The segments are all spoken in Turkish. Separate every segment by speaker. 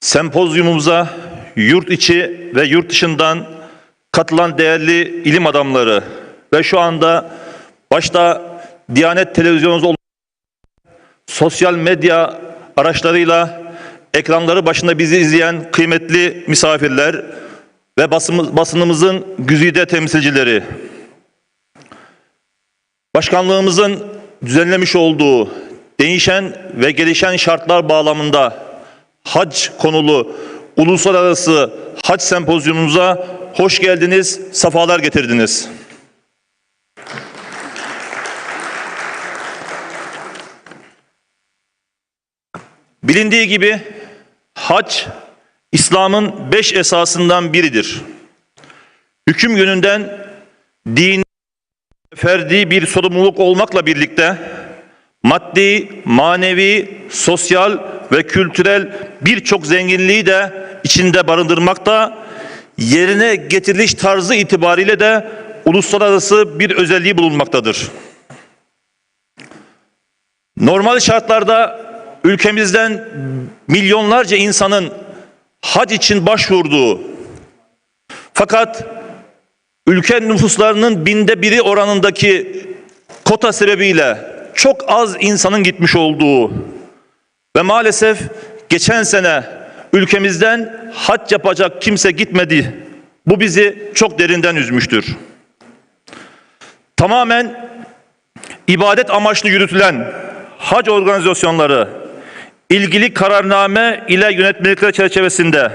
Speaker 1: Sempozyumumuza yurt içi ve yurt dışından katılan değerli ilim adamları ve şu anda başta Diyanet Televizyonu sosyal medya araçlarıyla ekranları başında bizi izleyen kıymetli misafirler ve basınımızın güzide temsilcileri, başkanlığımızın düzenlemiş olduğu değişen ve gelişen şartlar bağlamında hac konulu uluslararası hac sempozyumumuza hoş geldiniz, sefalar getirdiniz. Bilindiği gibi hac, İslam'ın 5 esasından biridir. Hüküm yönünden dini, ferdi bir sorumluluk olmakla birlikte maddi, manevi, sosyal ve kültürel birçok zenginliği de içinde barındırmakta, yerine getiriliş tarzı itibariyle de uluslararası bir özelliği bulunmaktadır. Normal şartlarda ülkemizden milyonlarca insanın hac için başvurduğu, fakat ülke nüfuslarının 1/1000 oranındaki kota sebebiyle çok az insanın gitmiş olduğu ve maalesef geçen sene ülkemizden hac yapacak kimse gitmedi. Bu bizi çok derinden üzmüştür. Tamamen ibadet amaçlı yürütülen hac organizasyonları ilgili kararname ile yönetmelikler çerçevesinde,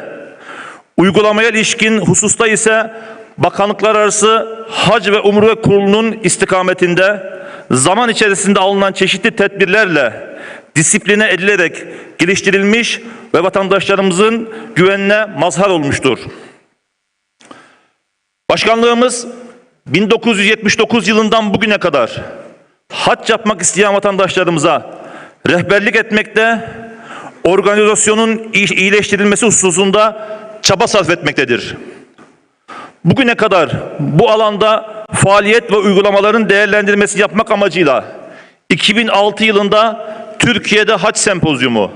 Speaker 1: uygulamaya ilişkin hususta ise bakanlıklar arası Hac ve Umre Kurulu'nun istikametinde zaman içerisinde alınan çeşitli tedbirlerle disipline edilerek geliştirilmiş ve vatandaşlarımızın güvenine mazhar olmuştur. Başkanlığımız 1979 yılından bugüne kadar hac yapmak isteyen vatandaşlarımıza rehberlik etmekte, organizasyonun iyileştirilmesi hususunda çaba sarf etmektedir. Bugüne kadar bu alanda faaliyet ve uygulamaların değerlendirmesi yapmak amacıyla 2006 yılında Türkiye'de Hac Sempozyumu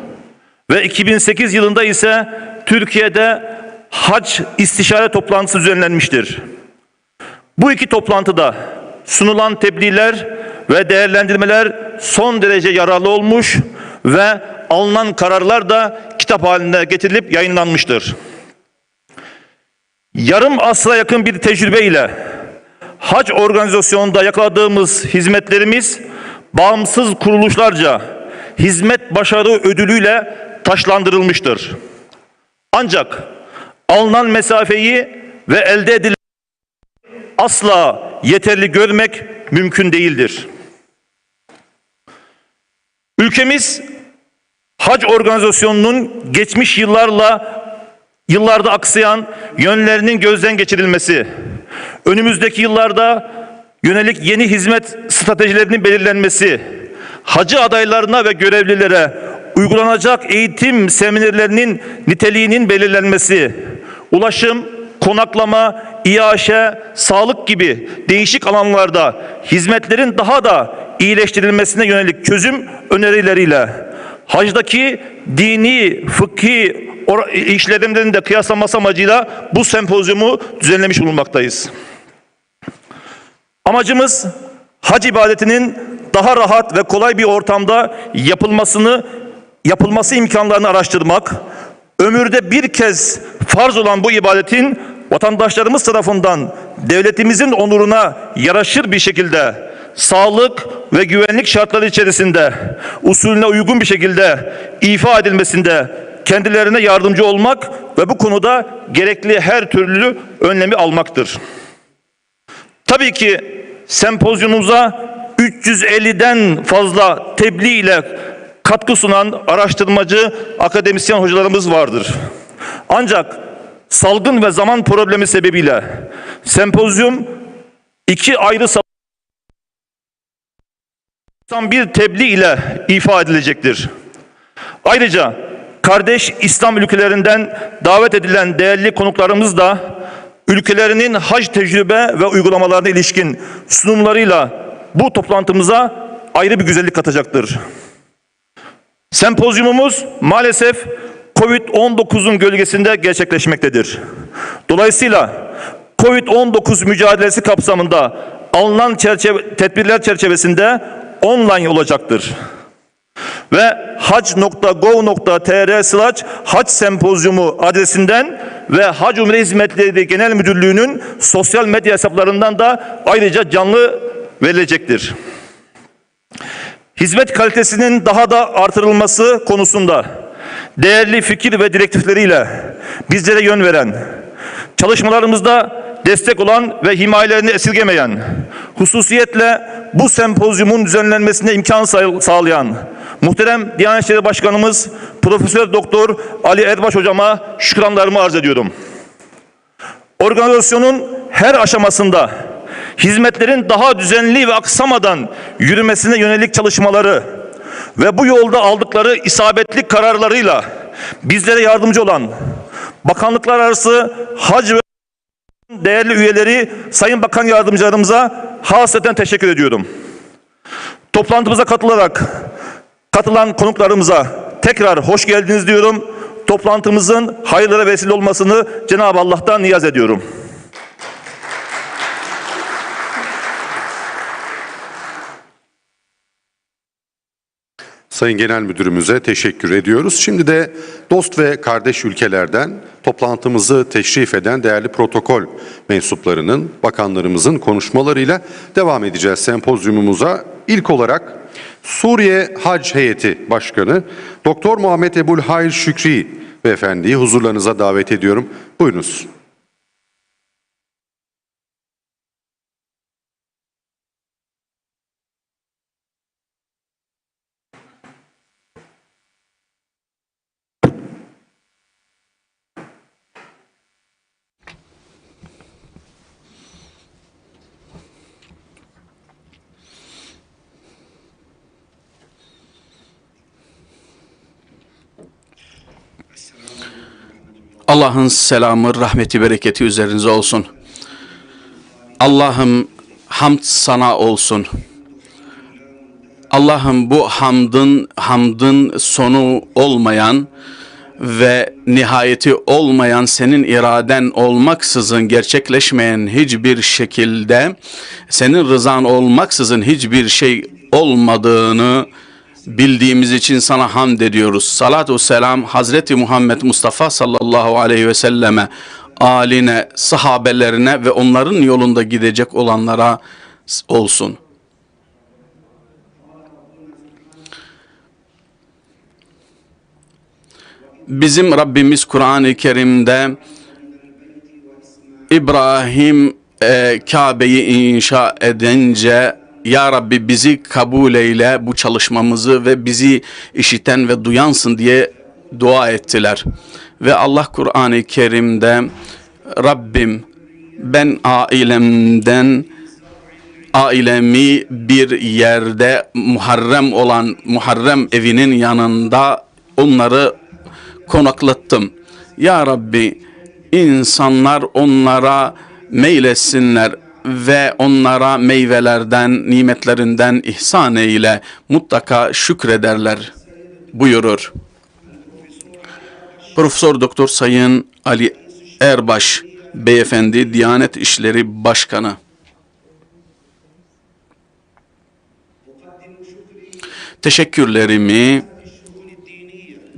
Speaker 1: ve 2008 yılında ise Türkiye'de Hac İstişare Toplantısı düzenlenmiştir. Bu iki toplantıda sunulan tebliğler ve değerlendirmeler son derece yararlı olmuş ve alınan kararlar da kitap halinde getirilip yayınlanmıştır. Yarım asra yakın bir tecrübeyle hac organizasyonunda yakaladığımız hizmetlerimiz bağımsız kuruluşlarca hizmet başarı ödülüyle taçlandırılmıştır. Ancak alınan mesafeyi ve elde edilen asla yeterli görmek mümkün değildir. Ülkemiz hac organizasyonunun geçmiş yıllarda aksayan yönlerinin gözden geçirilmesi, önümüzdeki yıllarda yönelik yeni hizmet stratejilerinin belirlenmesi, hacı adaylarına ve görevlilere uygulanacak eğitim seminerlerinin niteliğinin belirlenmesi, ulaşım, konaklama, iaşe, sağlık gibi değişik alanlarda hizmetlerin daha da iyileştirilmesine yönelik çözüm önerileriyle hacdaki dini, fıkhi işlerimlerin de kıyaslanması amacıyla bu sempozyumu düzenlemiş bulunmaktayız. Amacımız hac ibadetinin daha rahat ve kolay bir ortamda yapılması imkanlarını araştırmak, ömürde bir kez farz olan bu ibadetin vatandaşlarımız tarafından devletimizin onuruna yaraşır bir şekilde sağlık ve güvenlik şartları içerisinde usulüne uygun bir şekilde ifa edilmesinde kendilerine yardımcı olmak ve bu konuda gerekli her türlü önlemi almaktır. Tabii ki sempozyumumuza 350'den fazla tebliğ ile katkı sunan araştırmacı, akademisyen hocalarımız vardır. Ancak salgın ve zaman problemi sebebiyle sempozyum 2 ayrı bir tebliğ ile ifa edilecektir. Ayrıca kardeş İslam ülkelerinden davet edilen değerli konuklarımız da ülkelerinin hac tecrübe ve uygulamalarına ilişkin sunumlarıyla bu toplantımıza ayrı bir güzellik katacaktır. Sempozyumumuz maalesef Covid-19'un gölgesinde gerçekleşmektedir. Dolayısıyla Covid-19 mücadelesi kapsamında alınan tedbirler çerçevesinde online olacaktır. Ve hac.gov.tr/hac sempozyumu adresinden ve Hac Umre Hizmetleri Genel Müdürlüğü'nün sosyal medya hesaplarından da ayrıca canlı verilecektir. Hizmet kalitesinin daha da artırılması konusunda değerli fikir ve direktifleriyle bizlere yön veren, çalışmalarımızda destek olan ve himayelerini esirgemeyen, hususiyetle bu sempozyumun düzenlenmesine imkan sağlayan muhterem Diyanet İşleri Başkanımız Profesör Doktor Ali Erbaş hocama şükranlarımı arz ediyorum. Organizasyonun her aşamasında hizmetlerin daha düzenli ve aksamadan yürümesine yönelik çalışmaları ve bu yolda aldıkları isabetli kararlarıyla bizlere yardımcı olan bakanlıklar arası hac ve değerli üyeleri, Sayın Bakan Yardımcılarımıza hasreten teşekkür ediyorum. Toplantımıza katılan konuklarımıza tekrar hoş geldiniz diyorum. Toplantımızın hayırlara vesile olmasını Cenab-ı Allah'tan niyaz ediyorum.
Speaker 2: Sayın Genel Müdürümüze teşekkür ediyoruz. Şimdi de dost ve kardeş ülkelerden toplantımızı teşrif eden değerli protokol mensuplarının, bakanlarımızın konuşmalarıyla devam edeceğiz sempozyumumuza. İlk olarak Suriye Hac Heyeti Başkanı Doktor Muhammed Ebu'l-Hayr Şükri Beyefendi'yi huzurlarınıza davet ediyorum. Buyurunuz.
Speaker 3: Allah'ın selamı, rahmeti, bereketi üzerinize olsun. Allah'ım hamd sana olsun. Allah'ım bu hamdın sonu olmayan ve nihayeti olmayan, senin iraden olmaksızın gerçekleşmeyen hiçbir şekilde, senin rızan olmaksızın hiçbir şey olmadığını bildiğimiz için sana hamd ediyoruz. Salatu selam Hazreti Muhammed Mustafa sallallahu aleyhi ve selleme, âline, sahabelerine ve onların yolunda gidecek olanlara olsun. Bizim Rabbimiz Kur'an-ı Kerim'de İbrahim Kabe'yi inşa edince, Ya Rabbi bizi kabul eyle bu çalışmamızı ve bizi işiten ve duyansın diye dua ettiler. Ve Allah Kur'an-ı Kerim'de Rabbim ben ailemi bir yerde Muharrem evinin yanında onları konaklattım. Ya Rabbi insanlar onlara meyletsinler ve onlara meyvelerden, nimetlerinden ihsan eyle, mutlaka şükrederler buyurur. Profesör Doktor Sayın Ali Erbaş Beyefendi, Diyanet İşleri Başkanı. Teşekkürlerimi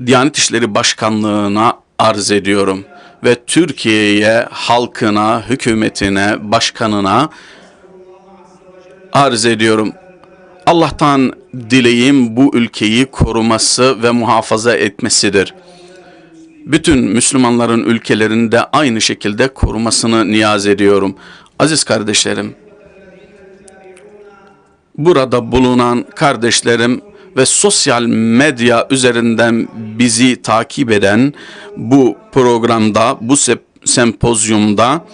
Speaker 3: Diyanet İşleri Başkanlığı'na arz ediyorum ve Türkiye'ye, halkına, hükümetine, başkanına arz ediyorum. Allah'tan dileğim bu ülkeyi koruması ve muhafaza etmesidir. Bütün Müslümanların ülkelerinde aynı şekilde korumasını niyaz ediyorum. Aziz kardeşlerim, burada bulunan kardeşlerim ve sosyal medya üzerinden bizi takip eden bu programda, bu sempozyumda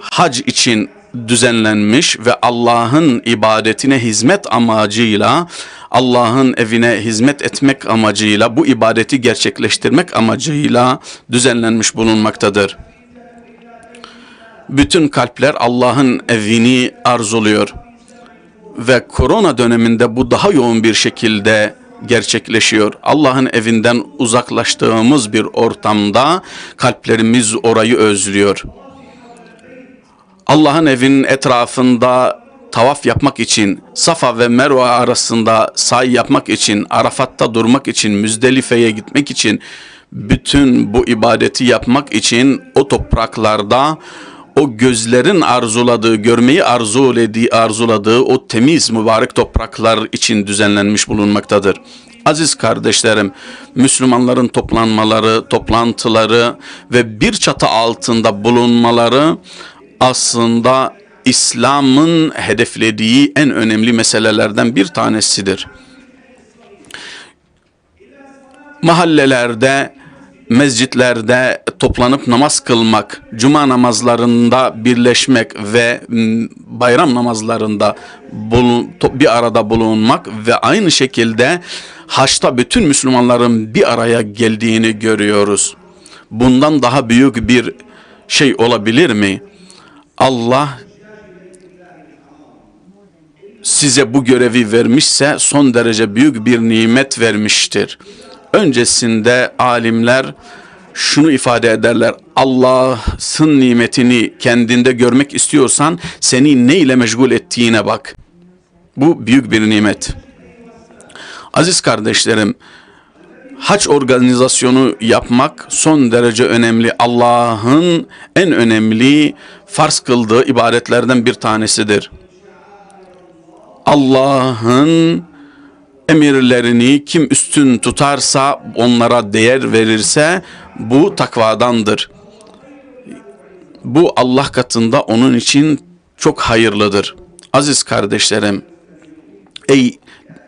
Speaker 3: hac için düzenlenmiş ve Allah'ın ibadetine hizmet amacıyla, Allah'ın evine hizmet etmek amacıyla, bu ibadeti gerçekleştirmek amacıyla düzenlenmiş bulunmaktadır. Bütün kalpler Allah'ın evini arzuluyor. Ve korona döneminde bu daha yoğun bir şekilde gerçekleşiyor. Allah'ın evinden uzaklaştığımız bir ortamda kalplerimiz orayı özlüyor. Allah'ın evinin etrafında tavaf yapmak için, Safa ve Merve arasında sa'i yapmak için, Arafat'ta durmak için, Müzdelife'ye gitmek için, bütün bu ibadeti yapmak için o topraklarda, o gözlerin arzuladığı, görmeyi arzuladığı o temiz mübarek topraklar için düzenlenmiş bulunmaktadır. Aziz kardeşlerim, Müslümanların toplanmaları, toplantıları ve bir çatı altında bulunmaları aslında İslam'ın hedeflediği en önemli meselelerden bir tanesidir. Mahallelerde, mescitlerde toplanıp namaz kılmak, cuma namazlarında birleşmek ve bayram namazlarında bir arada bulunmak ve aynı şekilde haçta bütün Müslümanların bir araya geldiğini görüyoruz. Bundan daha büyük bir şey olabilir mi? Allah size bu görevi vermişse son derece büyük bir nimet vermiştir. Öncesinde alimler şunu ifade ederler: Allah'ın nimetini kendinde görmek istiyorsan seni ne ile meşgul ettiğine bak. Bu büyük bir nimet. Aziz kardeşlerim, hac organizasyonu yapmak son derece önemli. Allah'ın en önemli farz kıldığı ibadetlerden bir tanesidir. Allah'ın emirlerini kim üstün tutarsa, onlara değer verirse bu takvadandır. Bu Allah katında onun için çok hayırlıdır. Aziz kardeşlerim, ey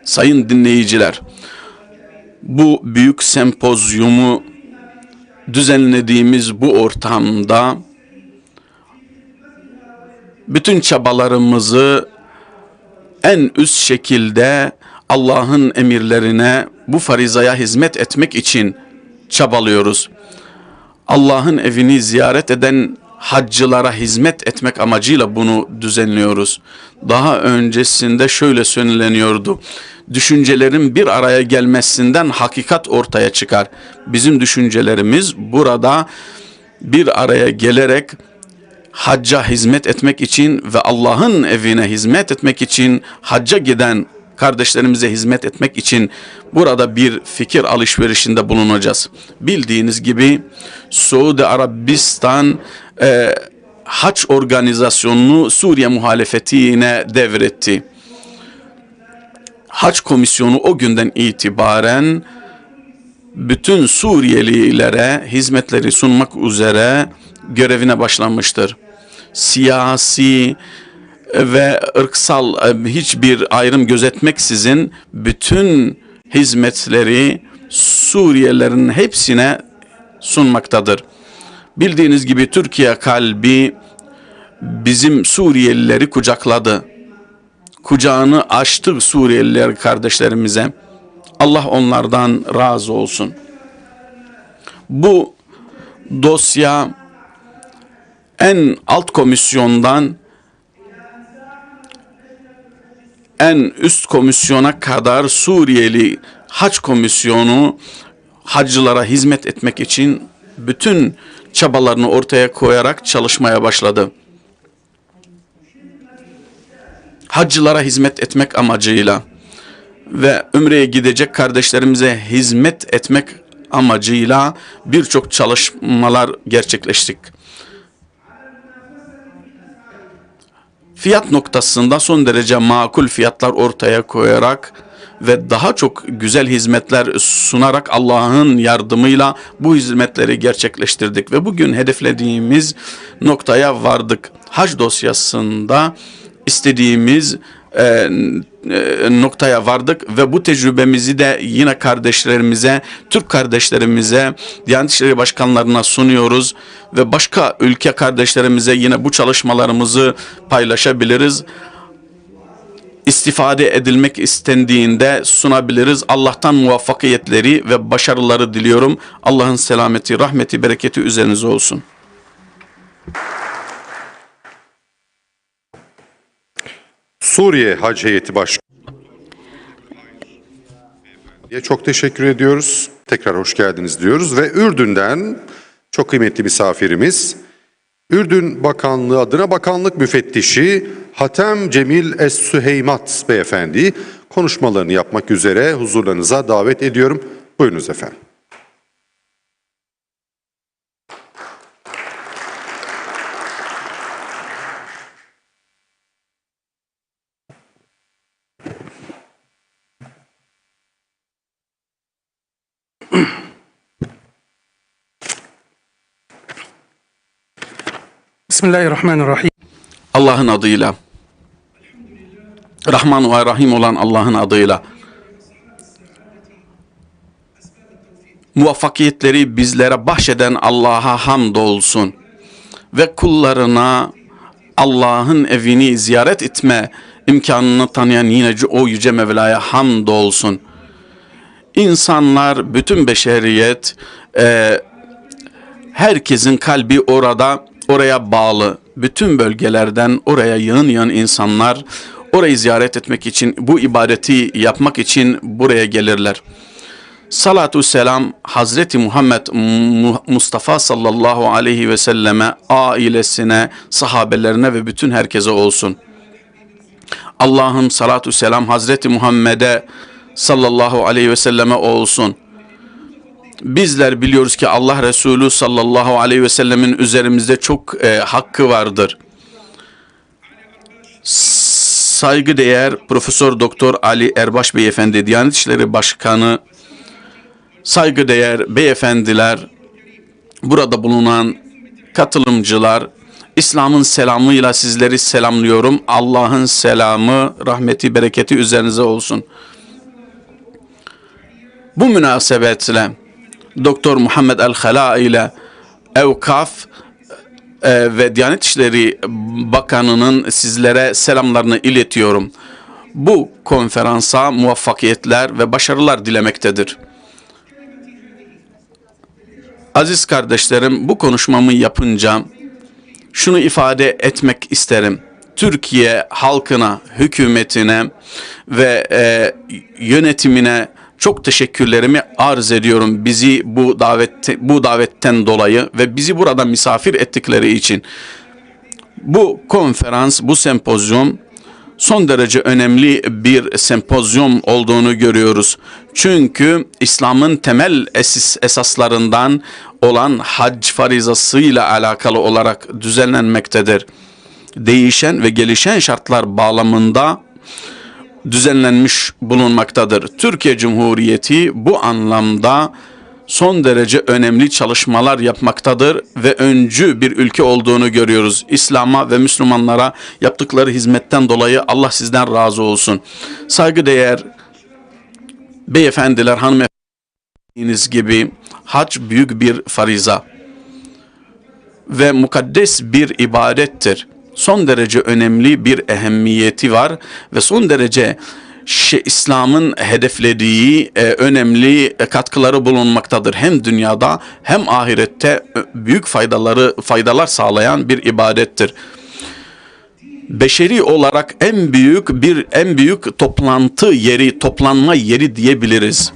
Speaker 3: sayın dinleyiciler, bu büyük sempozyumu düzenlediğimiz bu ortamda bütün çabalarımızı en üst şekilde Allah'ın emirlerine, bu farizaya hizmet etmek için çabalıyoruz. Allah'ın evini ziyaret eden haccılara hizmet etmek amacıyla bunu düzenliyoruz. Daha öncesinde şöyle söyleniyordu: düşüncelerin bir araya gelmesinden hakikat ortaya çıkar. Bizim düşüncelerimiz burada bir araya gelerek hacca hizmet etmek için ve Allah'ın evine hizmet etmek için, hacca giden kardeşlerimize hizmet etmek için burada bir fikir alışverişinde bulunacağız. Bildiğiniz gibi Suudi Arabistan hac organizasyonunu Suriye muhalefetine devretti. Hac komisyonu o günden itibaren bütün Suriyelilere hizmetleri sunmak üzere görevine başlanmıştır. Siyasi ve ırksal hiçbir ayrım gözetmeksizin bütün hizmetleri Suriyelilerin hepsine sunmaktadır. Bildiğiniz gibi Türkiye kalbi bizim Suriyelileri kucakladı. Kucağını açtı Suriyeliler kardeşlerimize. Allah onlardan razı olsun. Bu dosya en alt komisyondan en üst komisyona kadar Suriyeli Hac Komisyonu hacılara hizmet etmek için bütün çabalarını ortaya koyarak çalışmaya başladı. Hacılara hizmet etmek amacıyla ve Ümre'ye gidecek kardeşlerimize hizmet etmek amacıyla birçok çalışmalar gerçekleştik. Fiyat noktasında son derece makul fiyatlar ortaya koyarak ve daha çok güzel hizmetler sunarak Allah'ın yardımıyla bu hizmetleri gerçekleştirdik ve bugün hedeflediğimiz noktaya vardık. Hac dosyasında istediğimiz noktaya vardık ve bu tecrübemizi de yine kardeşlerimize, Türk kardeşlerimize, Diyanet İşleri Başkanlarına sunuyoruz ve başka ülke kardeşlerimize yine bu çalışmalarımızı paylaşabiliriz. İstifade edilmek istendiğinde sunabiliriz. Allah'tan muvaffakiyetleri ve başarıları diliyorum. Allah'ın selameti, rahmeti, bereketi üzerinize olsun.
Speaker 2: Suriye Hac Heyeti Başkanı Çok teşekkür ediyoruz. Tekrar hoş geldiniz diyoruz ve Ürdün'den çok kıymetli misafirimiz, Ürdün Bakanlığı adına Bakanlık Müfettişi Hatem Cemil Es-Süheymat Beyefendi konuşmalarını yapmak üzere huzurlarınıza davet ediyorum. Buyurunuz efendim.
Speaker 4: Bismillahirrahmanirrahim.
Speaker 3: Allah'ın adıyla, Rahman ve Rahim olan Allah'ın adıyla, muvaffakiyetleri bizlere bahşeden Allah'a hamdolsun ve kullarına Allah'ın evini ziyaret etme imkanını tanıyan yine o Yüce Mevla'ya hamdolsun. İnsanlar, bütün beşeriyet, herkesin kalbi oraya bağlı. Bütün bölgelerden oraya yığın yığın insanlar orayı ziyaret etmek için, bu ibadeti yapmak için buraya gelirler. Salatu selam Hazreti Muhammed Mustafa sallallahu aleyhi ve selleme, ailesine, sahabelerine ve bütün herkese olsun. Allah'ım salatu selam Hazreti Muhammed'e sallallahu aleyhi ve selleme olsun. Bizler biliyoruz ki Allah Resulü sallallahu aleyhi ve sellemin üzerimizde çok hakkı vardır. Saygıdeğer Profesör Doktor Ali Erbaş Beyefendi, Diyanet İşleri Başkanı, saygıdeğer beyefendiler, burada bulunan katılımcılar, İslam'ın selamıyla sizleri selamlıyorum. Allah'ın selamı, rahmeti, bereketi üzerinize olsun. Bu münasebetle Doktor Muhammed El-Hala ile Evkaf ve Diyanet İşleri Bakanı'nın sizlere selamlarını iletiyorum. Bu konferansa muvaffakiyetler ve başarılar dilemektedir. Aziz kardeşlerim, bu konuşmamı yapınca şunu ifade etmek isterim. Türkiye halkına, hükümetine ve yönetimine çok teşekkürlerimi arz ediyorum. Bizi bu davetten dolayı ve bizi burada misafir ettikleri için. Bu konferans, bu sempozyum son derece önemli bir sempozyum olduğunu görüyoruz. Çünkü İslam'ın temel esaslarından olan hac farizasıyla alakalı olarak düzenlenmektedir. Değişen ve gelişen şartlar bağlamında düzenlenmiş bulunmaktadır. Türkiye Cumhuriyeti bu anlamda son derece önemli çalışmalar yapmaktadır ve öncü bir ülke olduğunu görüyoruz. İslam'a ve Müslümanlara yaptıkları hizmetten dolayı Allah sizden razı olsun. Saygıdeğer beyefendiler, hanımefendiniz gibi hac büyük bir fariza ve mukaddes bir ibadettir. Son derece önemli bir ehemmiyeti var ve son derece İslam'ın hedeflediği önemli katkıları bulunmaktadır. Hem dünyada hem ahirette büyük faydalar sağlayan bir ibadettir. Beşeri olarak en büyük toplanma yeri diyebiliriz.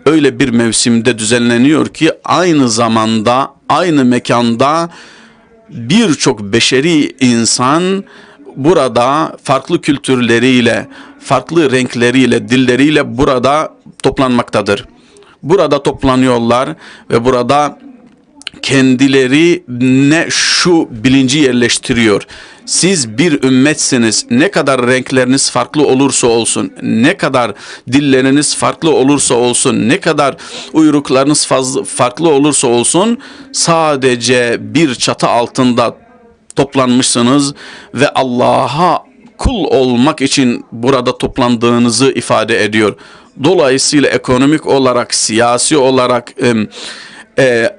Speaker 3: Öyle bir mevsimde düzenleniyor ki aynı zamanda, aynı mekanda birçok beşeri insan burada farklı kültürleriyle, farklı renkleriyle, dilleriyle burada toplanmaktadır. Burada toplanıyorlar ve burada kendilerine şu bilinci yerleştiriyor. Siz bir ümmetsiniz. Ne kadar renkleriniz farklı olursa olsun, ne kadar dilleriniz farklı olursa olsun, ne kadar uyruklarınız farklı olursa olsun, sadece bir çatı altında toplanmışsınız ve Allah'a kul olmak için burada toplandığınızı ifade ediyor. Dolayısıyla ekonomik olarak, siyasi olarak,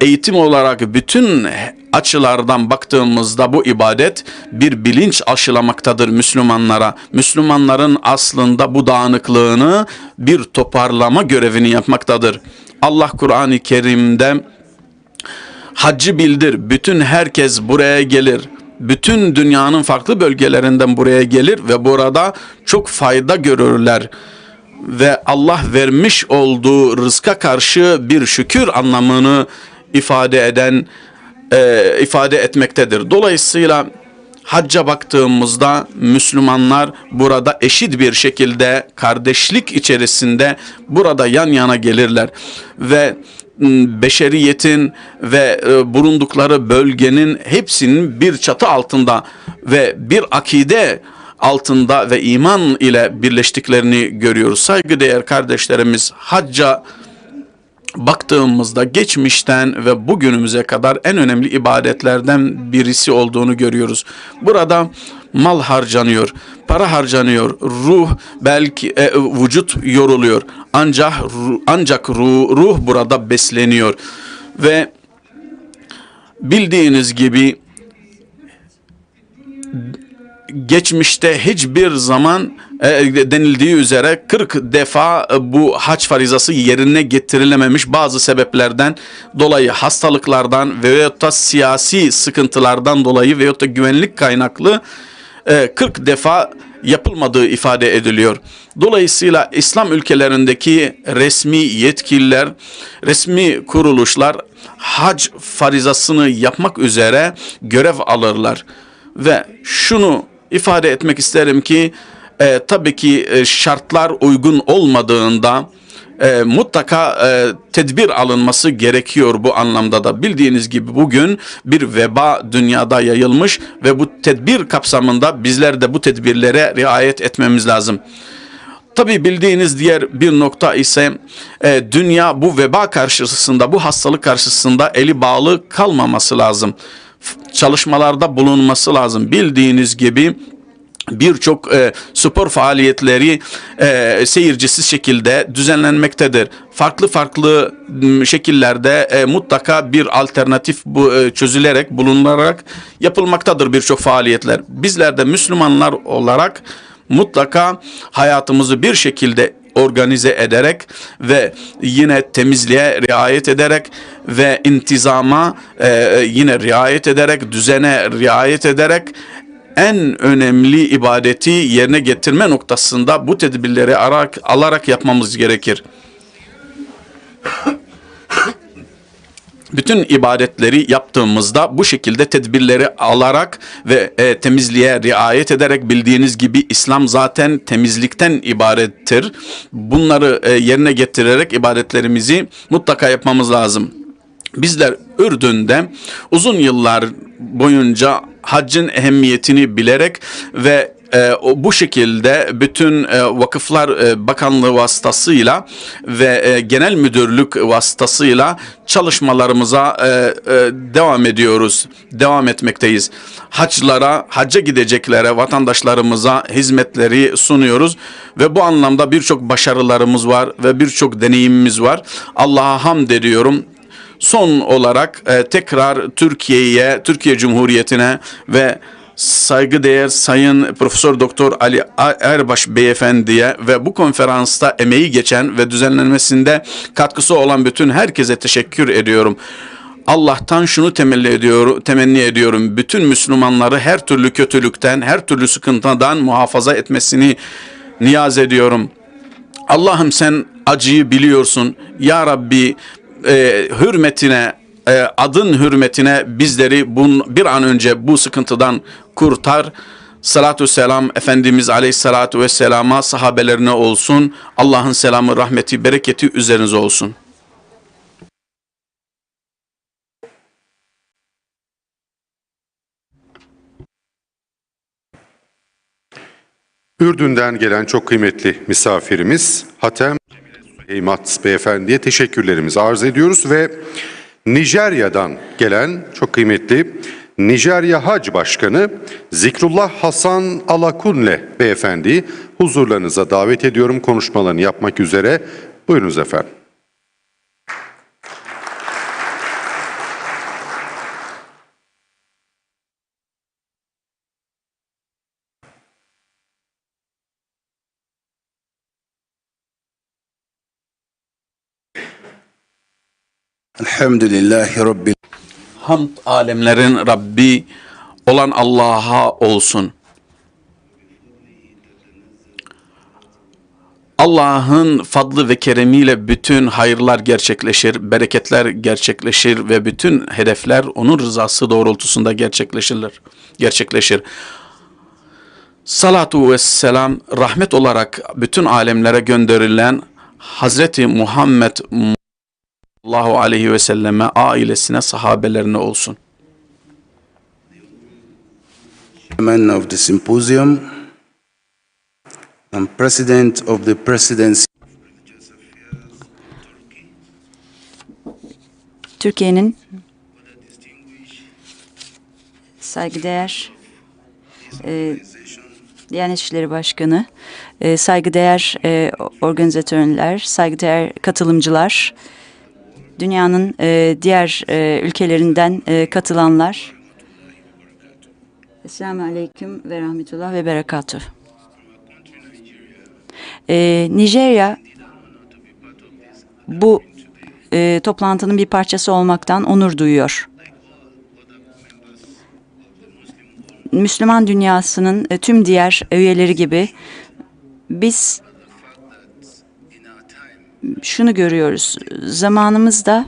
Speaker 3: eğitim olarak bütün açılardan baktığımızda bu ibadet bir bilinç aşılamaktadır Müslümanlara. Müslümanların aslında bu dağınıklığını bir toparlama görevini yapmaktadır. Allah Kur'an-ı Kerim'de haccı bildir. Bütün herkes buraya gelir. Bütün dünyanın farklı bölgelerinden buraya gelir ve burada çok fayda görürler. ve Allah vermiş olduğu rızka karşı bir şükür anlamını ifade etmektedir. Dolayısıyla hacca baktığımızda Müslümanlar burada eşit bir şekilde kardeşlik içerisinde burada yan yana gelirler ve beşeriyetin ve bulundukları bölgenin hepsinin bir çatı altında ve bir akide altında ve iman ile birleştiklerini görüyoruz. Saygıdeğer kardeşlerimiz, hacca baktığımızda geçmişten ve bugünümüze kadar en önemli ibadetlerden birisi olduğunu görüyoruz. Burada mal harcanıyor, para harcanıyor, ruh belki vücut yoruluyor. Ancak ruh burada besleniyor ve bildiğiniz gibi geçmişte hiçbir zaman denildiği üzere 40 defa bu hac farizası yerine getirilememiş bazı sebeplerden dolayı, hastalıklardan veyahut da siyasi sıkıntılardan dolayı veyahut da güvenlik kaynaklı 40 defa yapılmadığı ifade ediliyor. Dolayısıyla İslam ülkelerindeki resmi yetkililer, resmi kuruluşlar hac farizasını yapmak üzere görev alırlar. Ve şunu ifade etmek isterim ki tabii ki şartlar uygun olmadığında mutlaka tedbir alınması gerekiyor bu anlamda da. Bildiğiniz gibi bugün bir veba dünyada yayılmış ve bu tedbir kapsamında bizler de bu tedbirlere riayet etmemiz lazım. Tabii bildiğiniz diğer bir nokta ise dünya bu veba karşısında, bu hastalık karşısında eli bağlı kalmaması lazım. Çalışmalarda bulunması lazım. Bildiğiniz gibi birçok spor faaliyetleri seyircisiz şekilde düzenlenmektedir. Farklı şekillerde mutlaka bir alternatif çözülerek, bulunarak yapılmaktadır birçok faaliyetler. Bizler de Müslümanlar olarak mutlaka hayatımızı bir şekilde organize ederek ve yine temizliğe riayet ederek ve intizama yine riayet ederek, düzene riayet ederek en önemli ibadeti yerine getirme noktasında bu tedbirleri alarak yapmamız gerekir. Bütün ibadetleri yaptığımızda bu şekilde tedbirleri alarak ve temizliğe riayet ederek, bildiğiniz gibi İslam zaten temizlikten ibarettir. Bunları yerine getirerek ibadetlerimizi mutlaka yapmamız lazım. Bizler Ürdün'de uzun yıllar boyunca haccın ehemmiyetini bilerek ve bu şekilde bütün Vakıflar Bakanlığı vasıtasıyla ve genel müdürlük vasıtasıyla çalışmalarımıza devam etmekteyiz. Hacca gideceklere, vatandaşlarımıza hizmetleri sunuyoruz ve bu anlamda birçok başarılarımız var ve birçok deneyimimiz var. Allah'a hamd ediyorum. Son olarak tekrar Türkiye Cumhuriyeti'ne ve saygıdeğer Sayın Profesör Doktor Ali Erbaş Beyefendiye ve bu konferansta emeği geçen ve düzenlenmesinde katkısı olan bütün herkese teşekkür ediyorum. Allah'tan şunu temenni ediyorum. Bütün Müslümanları her türlü kötülükten, her türlü sıkıntıdan muhafaza etmesini niyaz ediyorum. Allah'ım sen acıyı biliyorsun. Ya Rabbi hürmetine, adın hürmetine bizleri bir an önce bu sıkıntıdan kurtar. Salatü selam Efendimiz Aleyhissalatu vesselama, sahabelerine olsun. Allah'ın selamı, rahmeti, bereketi üzerinize olsun.
Speaker 2: Ürdün'den gelen çok kıymetli misafirimiz Hatem Heymat Beyefendi'ye teşekkürlerimizi arz ediyoruz ve Nijerya'dan gelen çok kıymetli Nijerya Hac Başkanı Zikrullah Hasan Alakunle Beyefendi'yi huzurlarınıza davet ediyorum konuşmalarını yapmak üzere. Buyurunuz efendim.
Speaker 4: Elhamdülillahi Rabbil.
Speaker 3: Hamd alemlerin Rabbi olan Allah'a olsun. Allah'ın fadlı ve keremiyle bütün hayırlar gerçekleşir, bereketler gerçekleşir ve bütün hedefler onun rızası doğrultusunda gerçekleşir. Salatu ve selam rahmet olarak bütün alemlere gönderilen Hazreti Muhammed sallallahu aleyhi ve selleme, ailesine, sahabelerine olsun.
Speaker 4: Chairman of the symposium and President of the Presidency.
Speaker 5: Türkiye'nin saygıdeğer Diyanet İşleri Başkanı, saygıdeğer organizatörler, saygıdeğer katılımcılar, dünyanın diğer ülkelerinden katılanlar, Esselamu Aleyküm ve Rahmetullah ve Berekatuhu. Nijerya bu toplantının bir parçası olmaktan onur duyuyor. Müslüman dünyasının tüm diğer üyeleri gibi biz şunu görüyoruz. Zamanımızda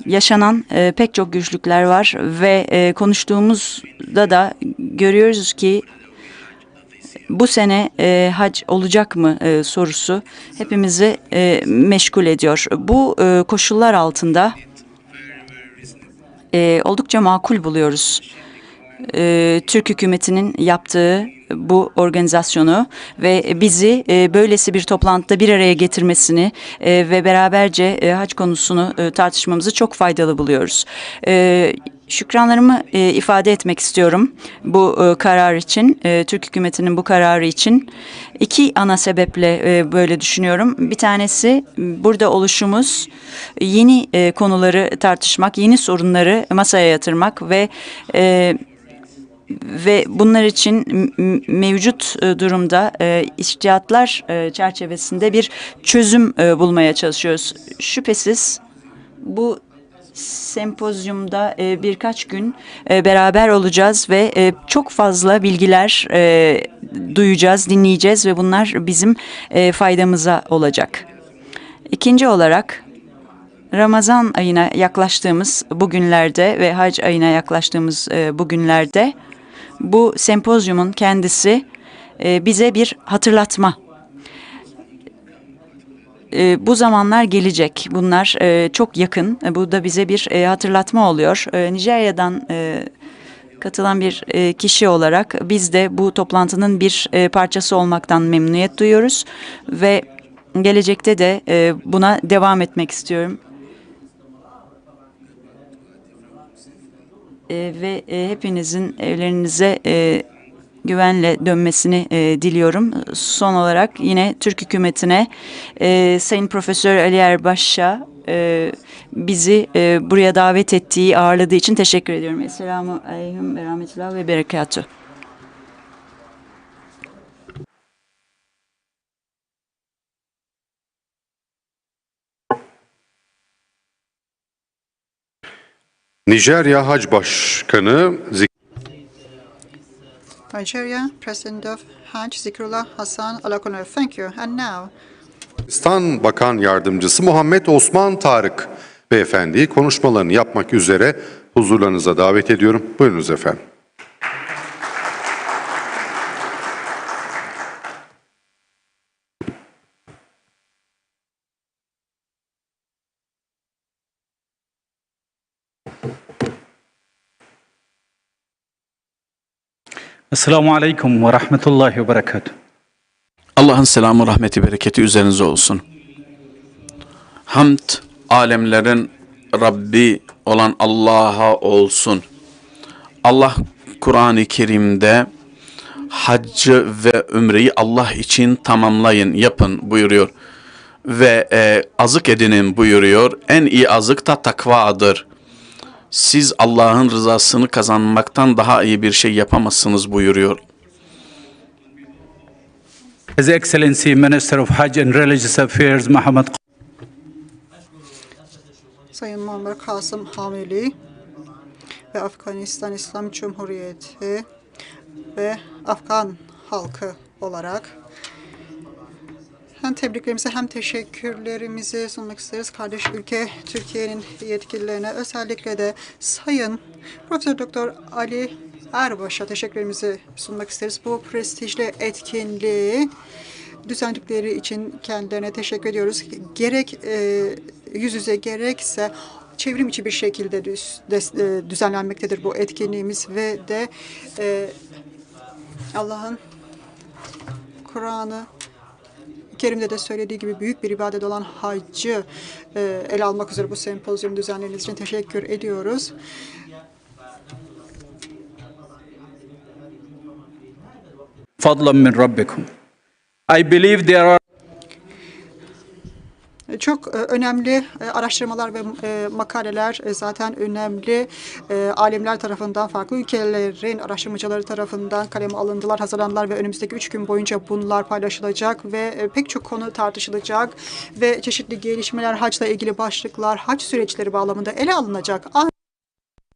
Speaker 5: yaşanan pek çok güçlükler var ve konuştuğumuzda da görüyoruz ki bu sene hac olacak mı sorusu hepimizi meşgul ediyor. Bu koşullar altında oldukça makul buluyoruz Türk hükümetinin yaptığı bu organizasyonu ve bizi böylesi bir toplantıda bir araya getirmesini ve beraberce hac konusunu tartışmamızı çok faydalı buluyoruz. Şükranlarımı ifade etmek istiyorum bu karar için, Türk hükümetinin bu kararı için. İki ana sebeple böyle düşünüyorum. Bir tanesi burada oluşumuz, yeni konuları tartışmak, yeni sorunları masaya yatırmak ve bunlar için mevcut durumda içtihatlar çerçevesinde bir çözüm bulmaya çalışıyoruz. Şüphesiz bu sempozyumda birkaç gün beraber olacağız ve çok fazla bilgiler duyacağız, dinleyeceğiz ve bunlar bizim faydamıza olacak. İkinci olarak Ramazan ayına yaklaştığımız bu günlerde ve hac ayına yaklaştığımız bu günlerde bu sempozyumun kendisi bize bir hatırlatma. Bu zamanlar gelecek. Bunlar çok yakın. Bu da bize bir hatırlatma oluyor. Nijerya'dan katılan bir kişi olarak biz de bu toplantının bir parçası olmaktan memnuniyet duyuyoruz ve gelecekte de buna devam etmek istiyorum. Ve hepinizin evlerinize güvenle dönmesini diliyorum. Son olarak yine Türk hükümetine Sayın Profesör Ali Erbaş'a bizi buraya davet ettiği, ağırladığı için teşekkür ediyorum. Esselamu Aleyküm ve Rahmetullah ve Berekatuhu.
Speaker 2: Nijerya Hac Başkanı
Speaker 6: Nigeria, President of Hajj Zikrullah Hasan Alakoner. Thank you. And now,
Speaker 2: Zikristan Bakan Yardımcısı Muhammed Osman Tarık Beyefendi'yi konuşmalarını yapmak üzere huzurlarınıza davet ediyorum. Buyurunuz efendim.
Speaker 7: Esselamu Aleyküm ve Rahmetullahi ve Berekatuhu.
Speaker 3: Allah'ın selamı, rahmeti, bereketi üzerinize olsun. Hamd, alemlerin Rabbi olan Allah'a olsun. Allah Kur'an-ı Kerim'de haccı ve ümreyi Allah için tamamlayın, yapın buyuruyor. Ve azık edinin buyuruyor. En iyi azık da takvadır. Siz Allah'ın rızasını kazanmaktan daha iyi bir şey yapamazsınız buyuruyor.
Speaker 7: His Excellency Minister of Hajj and Religious Affairs Muhammed
Speaker 6: Sayın Muammer Kasım Hamili ve Afganistan İslam Cumhuriyeti ve Afgan halkı olarak hem tebriklerimizi hem teşekkürlerimizi sunmak isteriz. Kardeş ülke Türkiye'nin yetkililerine, özellikle de Sayın Profesör Doktor Ali Erbaş'a teşekkürlerimizi sunmak isteriz. Bu prestijli etkinliği düzenledikleri için kendilerine teşekkür ediyoruz. Gerek yüz yüze gerekse çevrim içi bir şekilde düzenlenmektedir bu etkinliğimiz ve de Allah'ın Kur'an'ı Kerim'de de söylediği gibi büyük bir ibadet olan haccı ele almak üzere bu sempozyum düzenlediğiniz için teşekkür ediyoruz.
Speaker 7: فضلا من ربكم. I believe there are
Speaker 6: Çok önemli araştırmalar ve makaleler zaten önemli alimler tarafından, farklı ülkelerin araştırmacıları tarafından kaleme alındılar, hazırlandılar ve önümüzdeki 3 gün boyunca bunlar paylaşılacak ve pek çok konu tartışılacak ve çeşitli gelişmeler, haçla ilgili başlıklar, haç süreçleri bağlamında ele alınacak.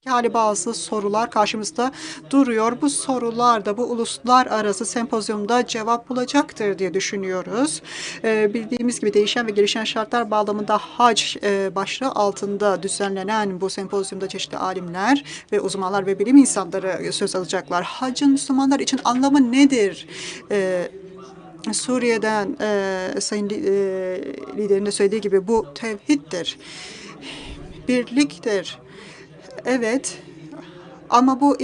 Speaker 6: Hali bazı sorular karşımızda duruyor. Bu sorular da bu uluslararası sempozyumda cevap bulacaktır diye düşünüyoruz. Bildiğimiz gibi değişen ve gelişen şartlar bağlamında hac başlığı altında düzenlenen bu sempozyumda çeşitli alimler ve uzmanlar ve bilim insanları söz alacaklar. Hacın Müslümanlar için anlamı nedir? Suriye'den Sayın liderin de söylediği gibi bu tevhiddir, birliktir. Evet, ama bu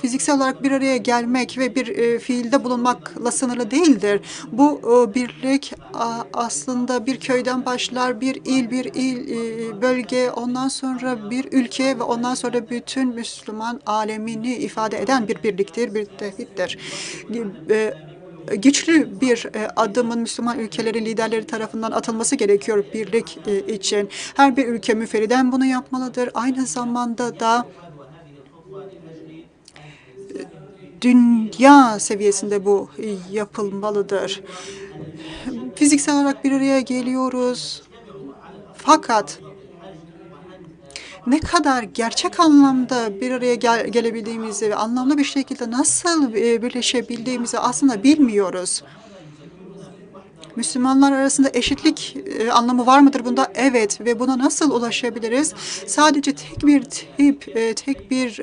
Speaker 6: fiziksel olarak bir araya gelmek ve bir fiilde bulunmakla sınırlı değildir. Bu birlik aslında bir köyden başlar, bir il, bölge, ondan sonra bir ülke ve ondan sonra bütün Müslüman alemini ifade eden bir birliktir, bir tevhiddir. Güçlü bir adımın Müslüman ülkelerin liderleri tarafından atılması gerekiyor birlik için. Her bir ülke müferriden bunu yapmalıdır. Aynı zamanda da dünya seviyesinde bu yapılmalıdır. Fiziksel olarak bir araya geliyoruz. Fakat ne kadar gerçek anlamda bir araya gelebildiğimizi ve anlamlı bir şekilde nasıl birleşebildiğimizi aslında bilmiyoruz. Müslümanlar arasında eşitlik anlamı var mıdır bunda? Evet. Ve buna nasıl ulaşabiliriz? Sadece tek bir tip, tek bir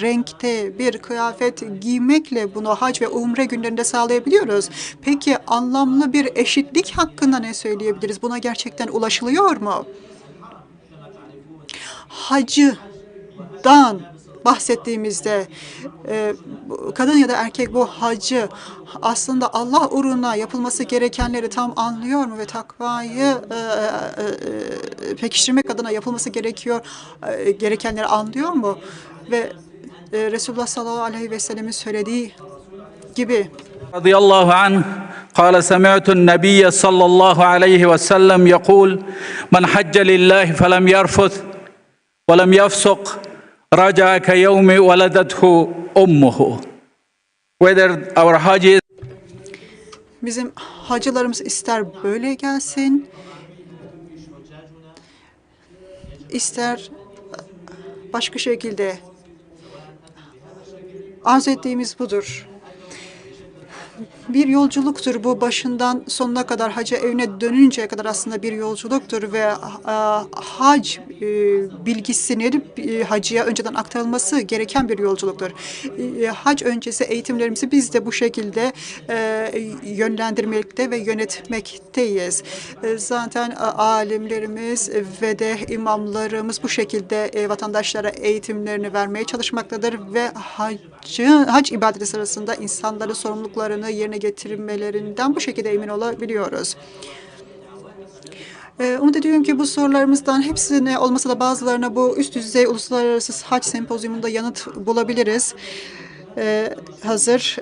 Speaker 6: renkte bir kıyafet giymekle bunu hac ve umre günlerinde sağlayabiliyoruz. Peki anlamlı bir eşitlik hakkında ne söyleyebiliriz? Buna gerçekten ulaşılıyor mu? Hacıdan bahsettiğimizde kadın ya da erkek bu hacı aslında Allah uğruna yapılması gerekenleri tam anlıyor mu ve takvayı pekiştirmek adına yapılması gerekenleri anlıyor mu? Ve Resulullah sallallahu aleyhi ve sellemin söylediği gibi
Speaker 7: رضي الله عنه قال سمعت النبي صلى الله عليه وسلم يقول من حج لله فلم يرفث ولم يفسق رجع كيوم ولدته أمه. Whether our Hajj is
Speaker 6: bizim hacılarımız ister böyle gelsin, ister başka şekilde, arzu ettiğimiz budur. Bir yolculuktur bu, başından sonuna kadar, hacı evine dönünceye kadar aslında bir yolculuktur ve hac bilgisinin hacıya önceden aktarılması gereken bir yolculuktur. Hac öncesi eğitimlerimizi biz de bu şekilde yönlendirmekte ve yönetmekteyiz. Zaten alimlerimiz ve de imamlarımız bu şekilde vatandaşlara eğitimlerini vermeye çalışmaktadır ve hac ibadeti sırasında insanların sorumluluklarını yerine getirmelerinden bu şekilde emin olabiliyoruz. Umut ediyorum ki bu sorularımızdan hepsine olmasa da bazılarına bu üst düzey uluslararası hac sempozyumunda yanıt bulabiliriz. Hazır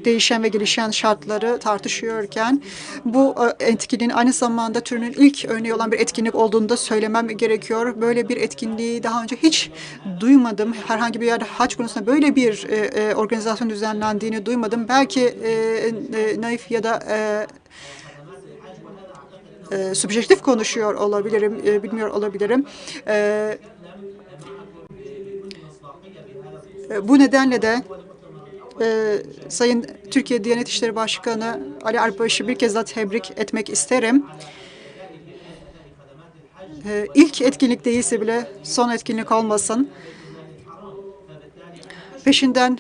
Speaker 6: değişen ve gelişen şartları tartışıyorken bu etkinliğin aynı zamanda türünün ilk örneği olan bir etkinlik olduğunu da söylemem gerekiyor. Böyle bir etkinliği daha önce hiç duymadım. Herhangi bir yerde hac konusunda böyle bir organizasyon düzenlendiğini duymadım. Belki naif ya da subjektif konuşuyor olabilirim, bilmiyor olabilirim. Bu nedenle de Sayın Türkiye Diyanet İşleri Başkanı Ali Erbaş'ı bir kez daha tebrik etmek isterim. İlk etkinlik değilse bile son etkinlik olmasın. Peşinden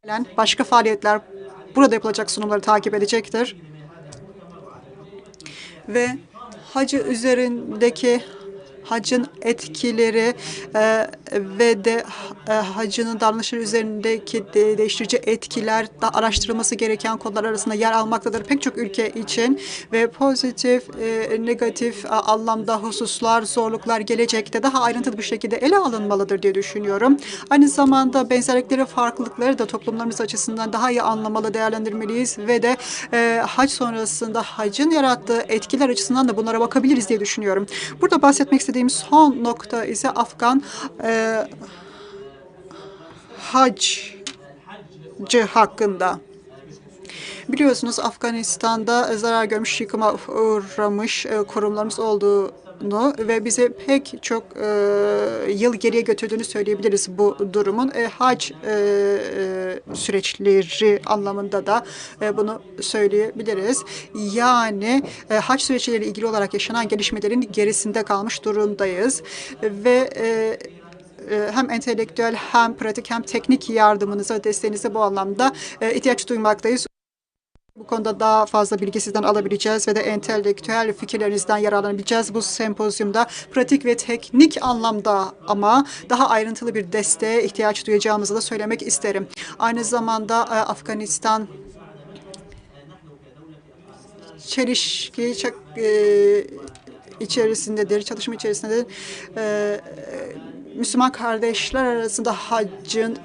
Speaker 6: gelen başka faaliyetler burada yapılacak sunumları takip edecektir. Ve hacı üzerindeki hacın etkileri ve de hacının davranışları üzerindeki değiştirici etkiler da araştırılması gereken konular arasında yer almaktadır pek çok ülke için ve pozitif, negatif anlamda hususlar, zorluklar gelecekte daha ayrıntılı bir şekilde ele alınmalıdır diye düşünüyorum. Aynı zamanda benzerlikleri, farklılıkları da toplumlarımız açısından daha iyi anlamalı, değerlendirmeliyiz ve de hac sonrasında hacın yarattığı etkiler açısından da bunlara bakabiliriz diye düşünüyorum. Burada bahsetmek istediğim son nokta ise Afgan hacı hakkında. Biliyorsunuz Afganistan'da zarar görmüş, yıkıma uğramış kurumlarımız olduğunu ve bize pek çok yıl geriye götürdüğünü söyleyebiliriz bu durumun. Hac süreçleri anlamında da bunu söyleyebiliriz. Yani hac süreçleriyle ilgili olarak yaşanan gelişmelerin gerisinde kalmış durumdayız ve hem entelektüel hem pratik hem teknik yardımınıza, desteğinize bu anlamda ihtiyaç duymaktayız. Bu konuda daha fazla bilgi sizden alabileceğiz ve de entelektüel fikirlerinizden yararlanabileceğiz. Bu sempozyumda pratik ve teknik anlamda ama daha ayrıntılı bir desteğe ihtiyaç duyacağımızı da söylemek isterim. Aynı zamanda Afganistan çelişki içerisindedir, çalışma içerisindedir. Müslüman kardeşler arasında haccın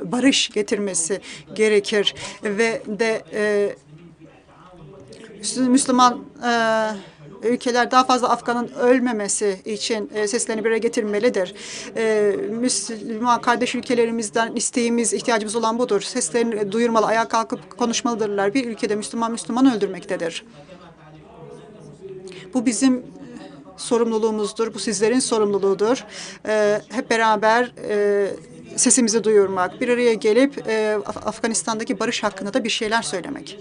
Speaker 6: barış getirmesi gerekir ve de Müslüman ülkeler daha fazla Afgan'ın ölmemesi için seslerini bir araya getirmelidir. Müslüman kardeş ülkelerimizden isteğimiz, ihtiyacımız olan budur. Seslerini duyurmalı, ayağa kalkıp konuşmalıdırlar. Bir ülkede Müslüman öldürmektedir. Bu bizim sorumluluğumuzdur. Bu sizlerin sorumluluğudur. Hep beraber sesimizi duyurmak, bir araya gelip Afganistan'daki barış hakkında da bir şeyler söylemek.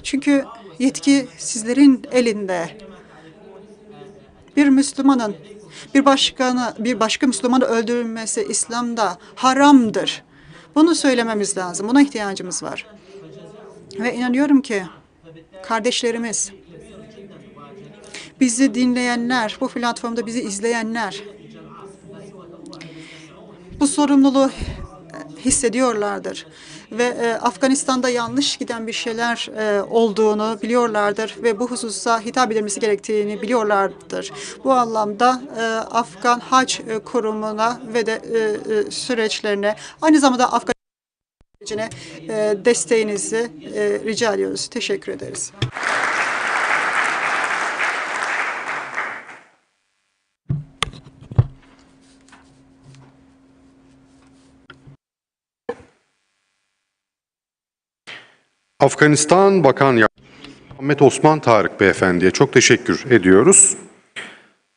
Speaker 6: Çünkü yetki sizlerin elinde. Bir Müslümanın bir başka Müslümanı öldürülmesi İslam'da haramdır. Bunu söylememiz lazım. Buna ihtiyacımız var. Ve inanıyorum ki kardeşlerimiz, bizi dinleyenler, bu platformda bizi izleyenler bu sorumluluğu hissediyorlardır. Ve Afganistan'da yanlış giden bir şeyler olduğunu biliyorlardır ve bu hususa hitap edilmesi gerektiğini biliyorlardır. Bu anlamda Afgan Hac Kurumu'na ve de süreçlerine, aynı zamanda Afgan sürecine desteğinizi rica ediyoruz. Teşekkür ederiz.
Speaker 2: Afganistan Bakan Ahmet Osman Tarık Beyefendi'ye çok teşekkür ediyoruz.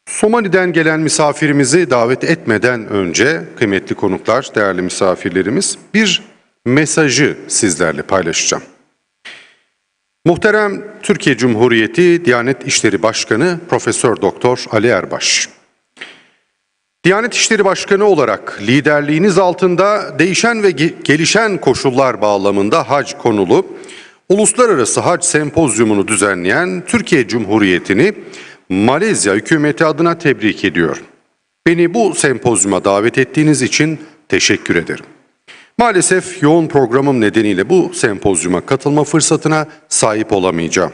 Speaker 2: Somali'den gelen misafirimizi davet etmeden önce kıymetli konuklar, değerli misafirlerimiz, bir mesajı sizlerle paylaşacağım. Muhterem Türkiye Cumhuriyeti Diyanet İşleri Başkanı Profesör Doktor Ali Erbaş. Diyanet İşleri Başkanı olarak liderliğiniz altında değişen ve gelişen koşullar bağlamında hac konulu Uluslararası Hac Sempozyumunu düzenleyen Türkiye Cumhuriyeti'ni Malezya hükümeti adına tebrik ediyorum. Beni bu sempozyuma davet ettiğiniz için teşekkür ederim. Maalesef yoğun programım nedeniyle bu sempozyuma katılma fırsatına sahip olamayacağım.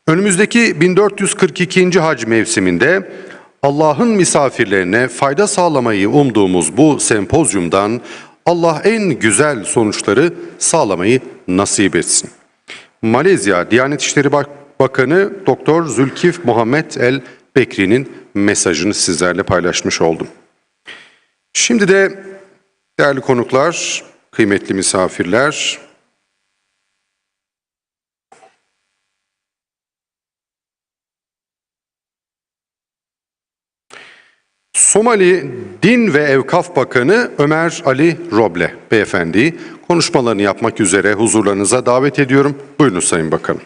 Speaker 2: Önümüzdeki 1442. hac mevsiminde Allah'ın misafirlerine fayda sağlamayı umduğumuz bu sempozyumdan Allah en güzel sonuçları sağlamayı nasip etsin. Malezya Diyanet İşleri Bakanı Doktor Zülkif Muhammed El Bekri'nin mesajını sizlerle paylaşmış oldum. Şimdi de değerli konuklar, kıymetli misafirler, Somali Din ve Evkaf Bakanı Ömer Ali Roble beyefendiyi konuşmalarını yapmak üzere huzurlarınıza davet ediyorum. Buyurun Sayın Bakanım.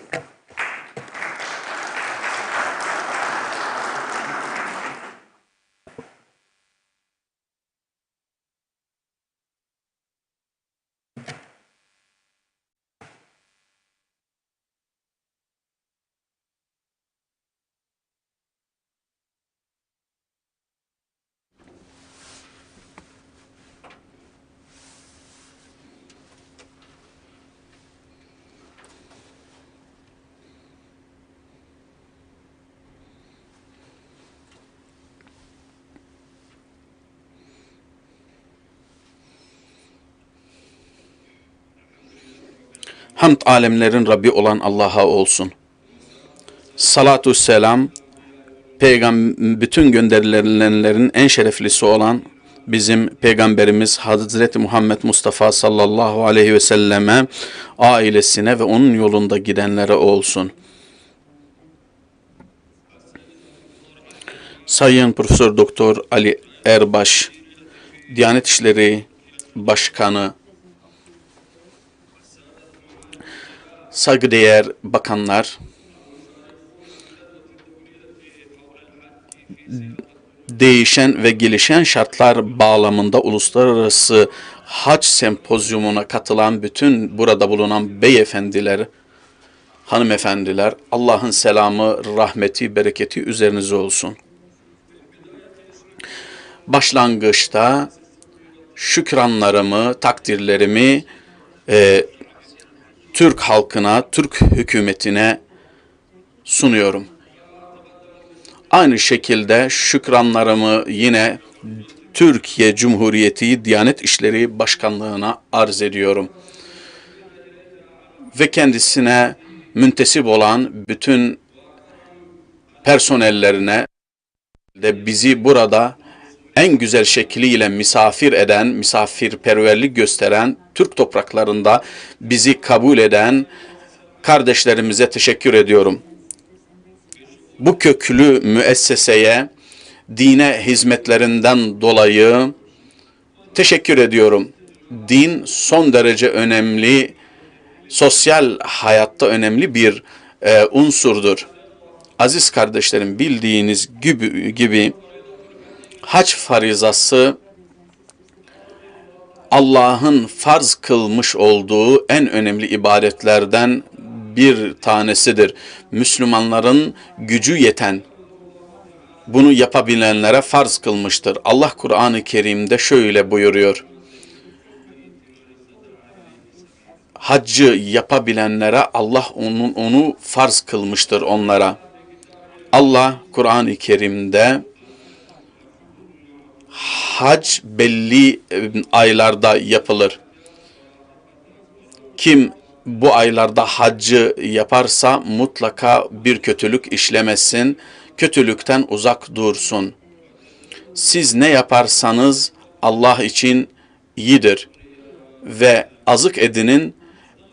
Speaker 3: Hamd alemlerin Rabbi olan Allah'a olsun. Salatu selam, bütün gönderilenlerin en şereflisi olan bizim Peygamberimiz Hazreti Muhammed Mustafa sallallahu aleyhi ve selleme, ailesine ve onun yolunda gidenlere olsun. Sayın Profesör Doktor Ali Erbaş, Diyanet İşleri Başkanı, saygıdeğer bakanlar, değişen ve gelişen şartlar bağlamında uluslararası hac sempozyumuna katılan bütün burada bulunan beyefendiler, hanımefendiler, Allah'ın selamı, rahmeti, bereketi üzerinize olsun. Başlangıçta şükranlarımı, takdirlerimi Türk halkına, Türk hükümetine sunuyorum. Aynı şekilde şükranlarımı yine Türkiye Cumhuriyeti Diyanet İşleri Başkanlığı'na arz ediyorum. Ve kendisine müntesip olan bütün personellerine de bizi burada en güzel şekliyle misafir eden, misafirperverlik gösteren, Türk topraklarında bizi kabul eden kardeşlerimize teşekkür ediyorum. Bu köklü müesseseye, dine hizmetlerinden dolayı teşekkür ediyorum. Din son derece önemli, sosyal hayatta önemli bir unsurdur. Aziz kardeşlerim, bildiğiniz gibi hac farizası Allah'ın farz kılmış olduğu en önemli ibadetlerden bir tanesidir. Müslümanların gücü yeten, bunu yapabilenlere farz kılmıştır. Allah Kur'an-ı Kerim'de şöyle buyuruyor: haccı yapabilenlere Allah onu farz kılmıştır onlara. Allah Kur'an-ı Kerim'de hac belli aylarda yapılır. Kim bu aylarda haccı yaparsa mutlaka bir kötülük işlemesin, kötülükten uzak dursun. Siz ne yaparsanız Allah için iyidir ve azık edinin,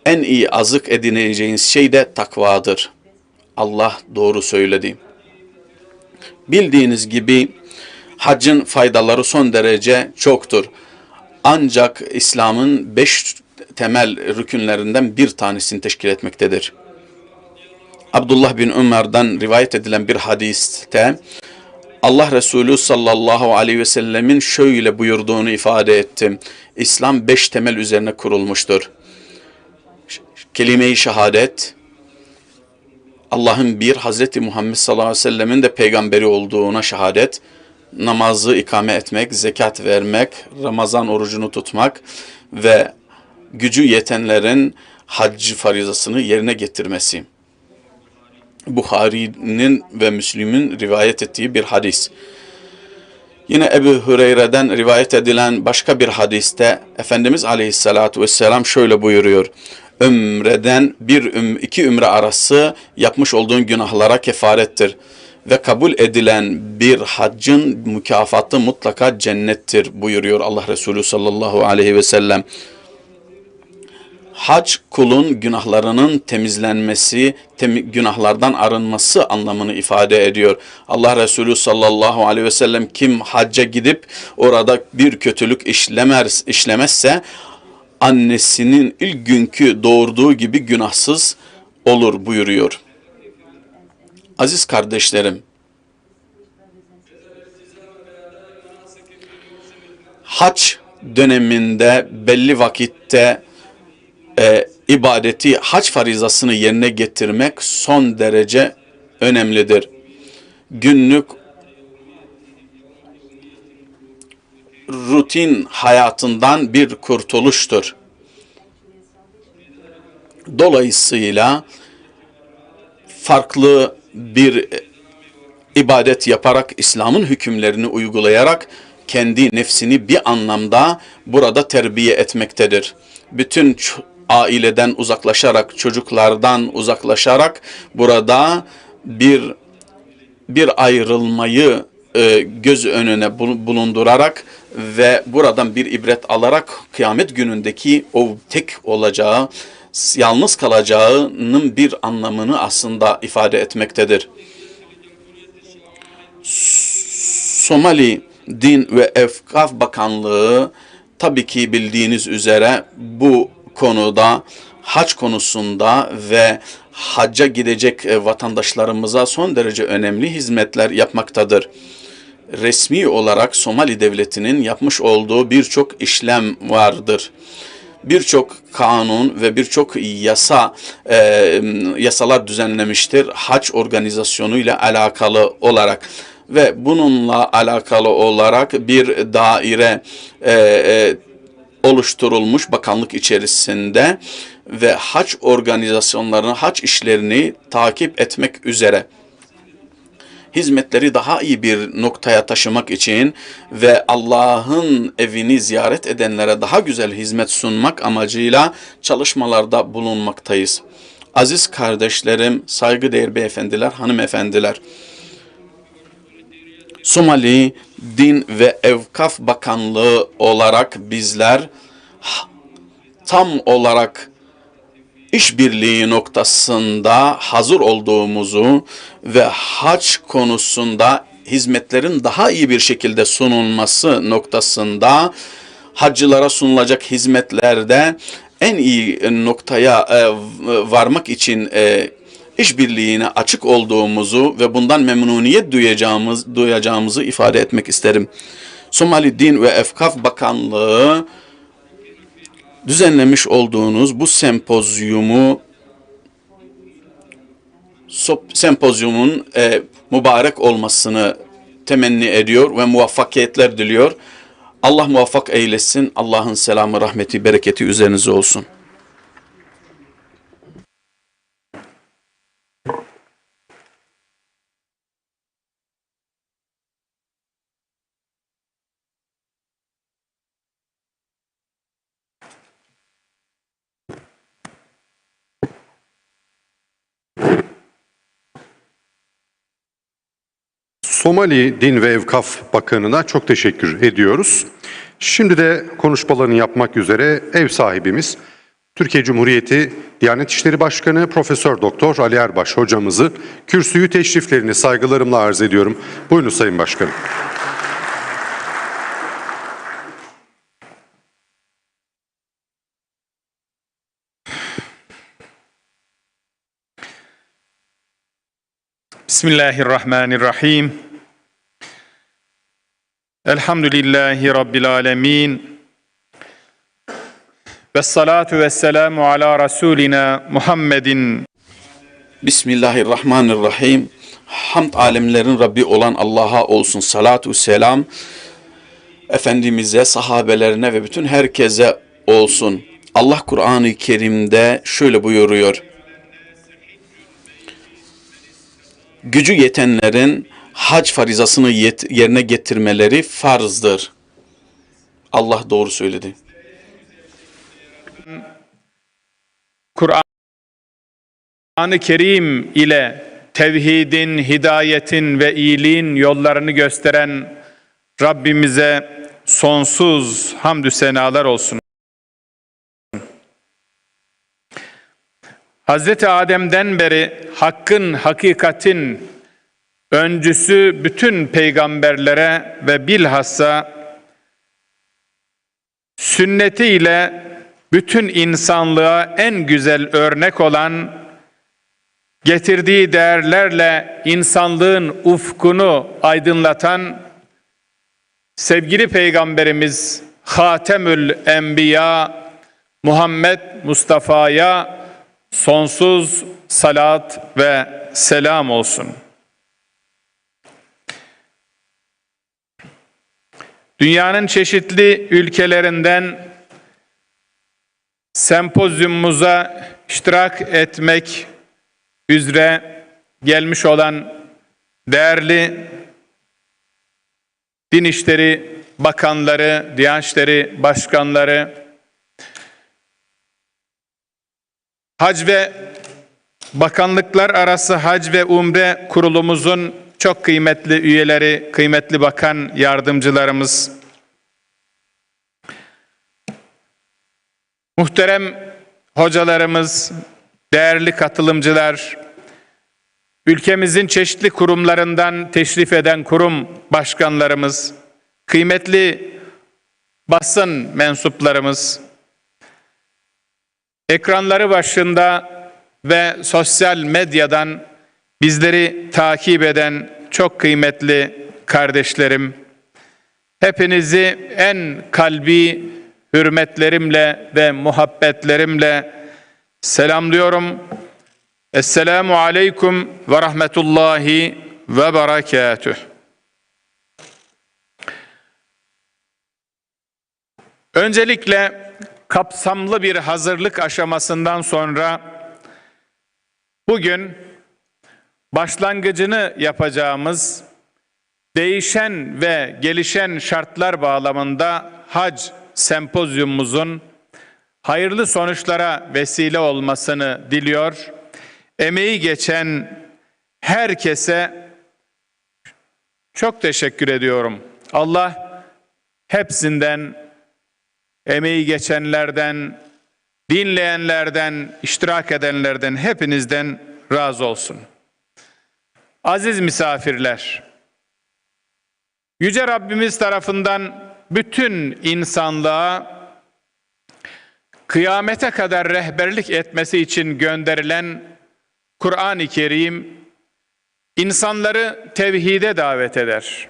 Speaker 3: en iyi azık edineceğiniz şey de takvadır. Allah doğru söyledi. Bildiğiniz gibi haccın faydaları son derece çoktur. Ancak İslam'ın 5 temel rükünlerinden bir tanesini teşkil etmektedir. Abdullah bin Ömer'den rivayet edilen bir hadiste Allah Resulü sallallahu aleyhi ve sellemin şöyle buyurduğunu ifade etti. İslam 5 temel üzerine kurulmuştur. Kelime-i şehadet, Allah'ın bir, Hazreti Muhammed sallallahu aleyhi ve sellemin de peygamberi olduğuna şehadet, namazı ikame etmek, zekat vermek, Ramazan orucunu tutmak ve gücü yetenlerin hac farizasını yerine getirmesi. Buhari'nin ve Müslim'in rivayet ettiği bir hadis. Yine Ebu Hureyre'den rivayet edilen başka bir hadiste Efendimiz Aleyhisselatü Vesselam şöyle buyuruyor: Ömreden iki ümre arası yapmış olduğun günahlara kefarettir ve kabul edilen bir haccın mükafatı mutlaka cennettir buyuruyor Allah Resulü sallallahu aleyhi ve sellem. Hac kulun günahlarının temizlenmesi, günahlardan arınması anlamını ifade ediyor. Allah Resulü sallallahu aleyhi ve sellem kim hacca gidip orada bir kötülük işlemezse annesinin ilk günkü doğurduğu gibi günahsız olur buyuruyor. Aziz kardeşlerim, hac döneminde belli vakitte ibadeti, hac farizasını yerine getirmek son derece önemlidir. Günlük rutin hayatından bir kurtuluştur. Dolayısıyla farklı bir ibadet yaparak, İslam'ın hükümlerini uygulayarak kendi nefsini bir anlamda burada terbiye etmektedir. Bütün aileden uzaklaşarak, çocuklardan uzaklaşarak burada bir ayrılmayı göz önüne bulundurarak ve buradan bir ibret alarak kıyamet günündeki o tek olacağı, yalnız kalacağının bir anlamını aslında ifade etmektedir. Somali Din ve Evkaf Bakanlığı tabii ki bildiğiniz üzere bu konuda, hac konusunda ve hacca gidecek vatandaşlarımıza son derece önemli hizmetler yapmaktadır. Resmi olarak Somali Devleti'nin yapmış olduğu birçok işlem vardır. Birçok kanun ve birçok yasalar düzenlemiştir hac organizasyonu ile alakalı olarak. Ve bununla alakalı olarak bir daire oluşturulmuş bakanlık içerisinde ve hac organizasyonlarını, hac işlerini takip etmek üzere hizmetleri daha iyi bir noktaya taşımak için ve Allah'ın evini ziyaret edenlere daha güzel hizmet sunmak amacıyla çalışmalarda bulunmaktayız. Aziz kardeşlerim, saygıdeğer beyefendiler, hanımefendiler, Somali Din ve Evkaf Bakanlığı olarak bizler tam olarak işbirliği noktasında hazır olduğumuzu ve hac konusunda hizmetlerin daha iyi bir şekilde sunulması noktasında hacılara sunulacak hizmetlerde en iyi noktaya varmak için işbirliğine açık olduğumuzu ve bundan memnuniyet duyacağımızı ifade etmek isterim. Somali Din ve Evkaf Bakanlığı düzenlemiş olduğunuz bu sempozyumun mübarek olmasını temenni ediyor ve muvaffakiyetler diliyor. Allah muvaffak eylesin. Allah'ın selamı, rahmeti, bereketi üzerinize olsun.
Speaker 2: Somali Din ve Evkaf Bakanı'na çok teşekkür ediyoruz. Şimdi de konuşmalarını yapmak üzere ev sahibimiz Türkiye Cumhuriyeti Diyanet İşleri Başkanı Profesör Doktor Ali Erbaş hocamızı kürsüyü teşriflerini saygılarımla arz ediyorum. Buyurun Sayın Başkanım.
Speaker 8: Bismillahirrahmanirrahim. Elhamdülillahi Rabbil alemin. Vessalatu vesselamu ala Resulina Muhammedin.
Speaker 3: Bismillahirrahmanirrahim. Hamd alemlerin Rabbi olan Allah'a olsun. Salatu selam Efendimiz'e, sahabelerine ve bütün herkese olsun. Allah Kur'an-ı Kerim'de şöyle buyuruyor. Gücü yetenlerin hac farizasını yerine getirmeleri farzdır. Allah doğru söyledi.
Speaker 8: Kur'an-ı Kerim ile tevhidin, hidayetin ve iyiliğin yollarını gösteren Rabbimize sonsuz hamdü senalar olsun. Hazreti Adem'den beri hakkın, hakikatin öncüsü bütün peygamberlere ve bilhassa sünnetiyle bütün insanlığa en güzel örnek olan, getirdiği değerlerle insanlığın ufkunu aydınlatan sevgili Peygamberimiz Hatemül Enbiya Muhammed Mustafa'ya sonsuz salat ve selam olsun. Dünyanın çeşitli ülkelerinden sempozyumumuza iştirak etmek üzere gelmiş olan değerli Din İşleri Bakanları, Diyanet İşleri Başkanları, Hac ve Bakanlıklar Arası Hac ve Umre Kurulumuzun çok kıymetli üyeleri, kıymetli bakan yardımcılarımız, muhterem hocalarımız, değerli katılımcılar, ülkemizin çeşitli kurumlarından teşrif eden kurum başkanlarımız, kıymetli basın mensuplarımız, ekranları başında ve sosyal medyadan bizleri takip eden çok kıymetli kardeşlerim, hepinizi en kalbi hürmetlerimle ve muhabbetlerimle selamlıyorum. Esselamu aleyküm ve rahmetullahi ve berekatüh. Öncelikle kapsamlı bir hazırlık aşamasından sonra bugün başlangıcını yapacağımız değişen ve gelişen şartlar bağlamında hac sempozyumumuzun hayırlı sonuçlara vesile olmasını diliyor. Emeği geçen herkese çok teşekkür ediyorum. Allah hepsinden, emeği geçenlerden, dinleyenlerden, iştirak edenlerden, hepinizden razı olsun. Aziz misafirler, Yüce Rabbimiz tarafından bütün insanlığa kıyamete kadar rehberlik etmesi için gönderilen Kur'an-ı Kerim insanları tevhide davet eder.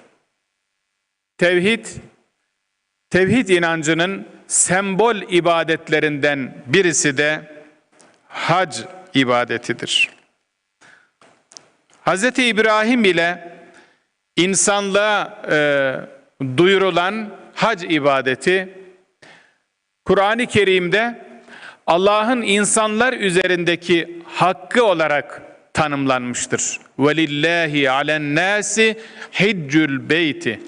Speaker 8: Tevhid inancının sembol ibadetlerinden birisi de hac ibadetidir. Hz. İbrahim ile insanlığa duyurulan hac ibadeti Kur'an-ı Kerim'de Allah'ın insanlar üzerindeki hakkı olarak tanımlanmıştır. Velillahi alennâsi hiccül beyti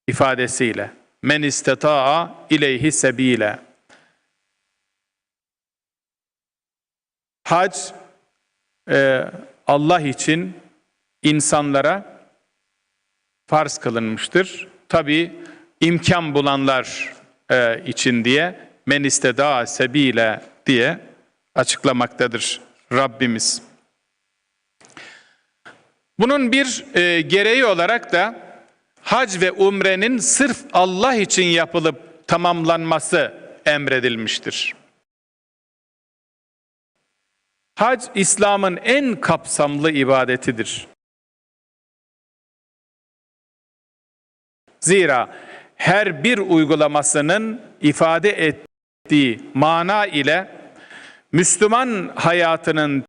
Speaker 8: ifadesiyle. Men isteta'a ileyhi sebîle. Hac Allah için insanlara farz kılınmıştır. Tabi imkan bulanlar için diye men isteta'a sebîle diye açıklamaktadır Rabbimiz. Bunun bir gereği olarak da hac ve umrenin sırf Allah için yapılıp tamamlanması emredilmiştir. Hac, İslam'ın en kapsamlı ibadetidir. Zira her bir uygulamasının ifade ettiği mana ile Müslüman hayatının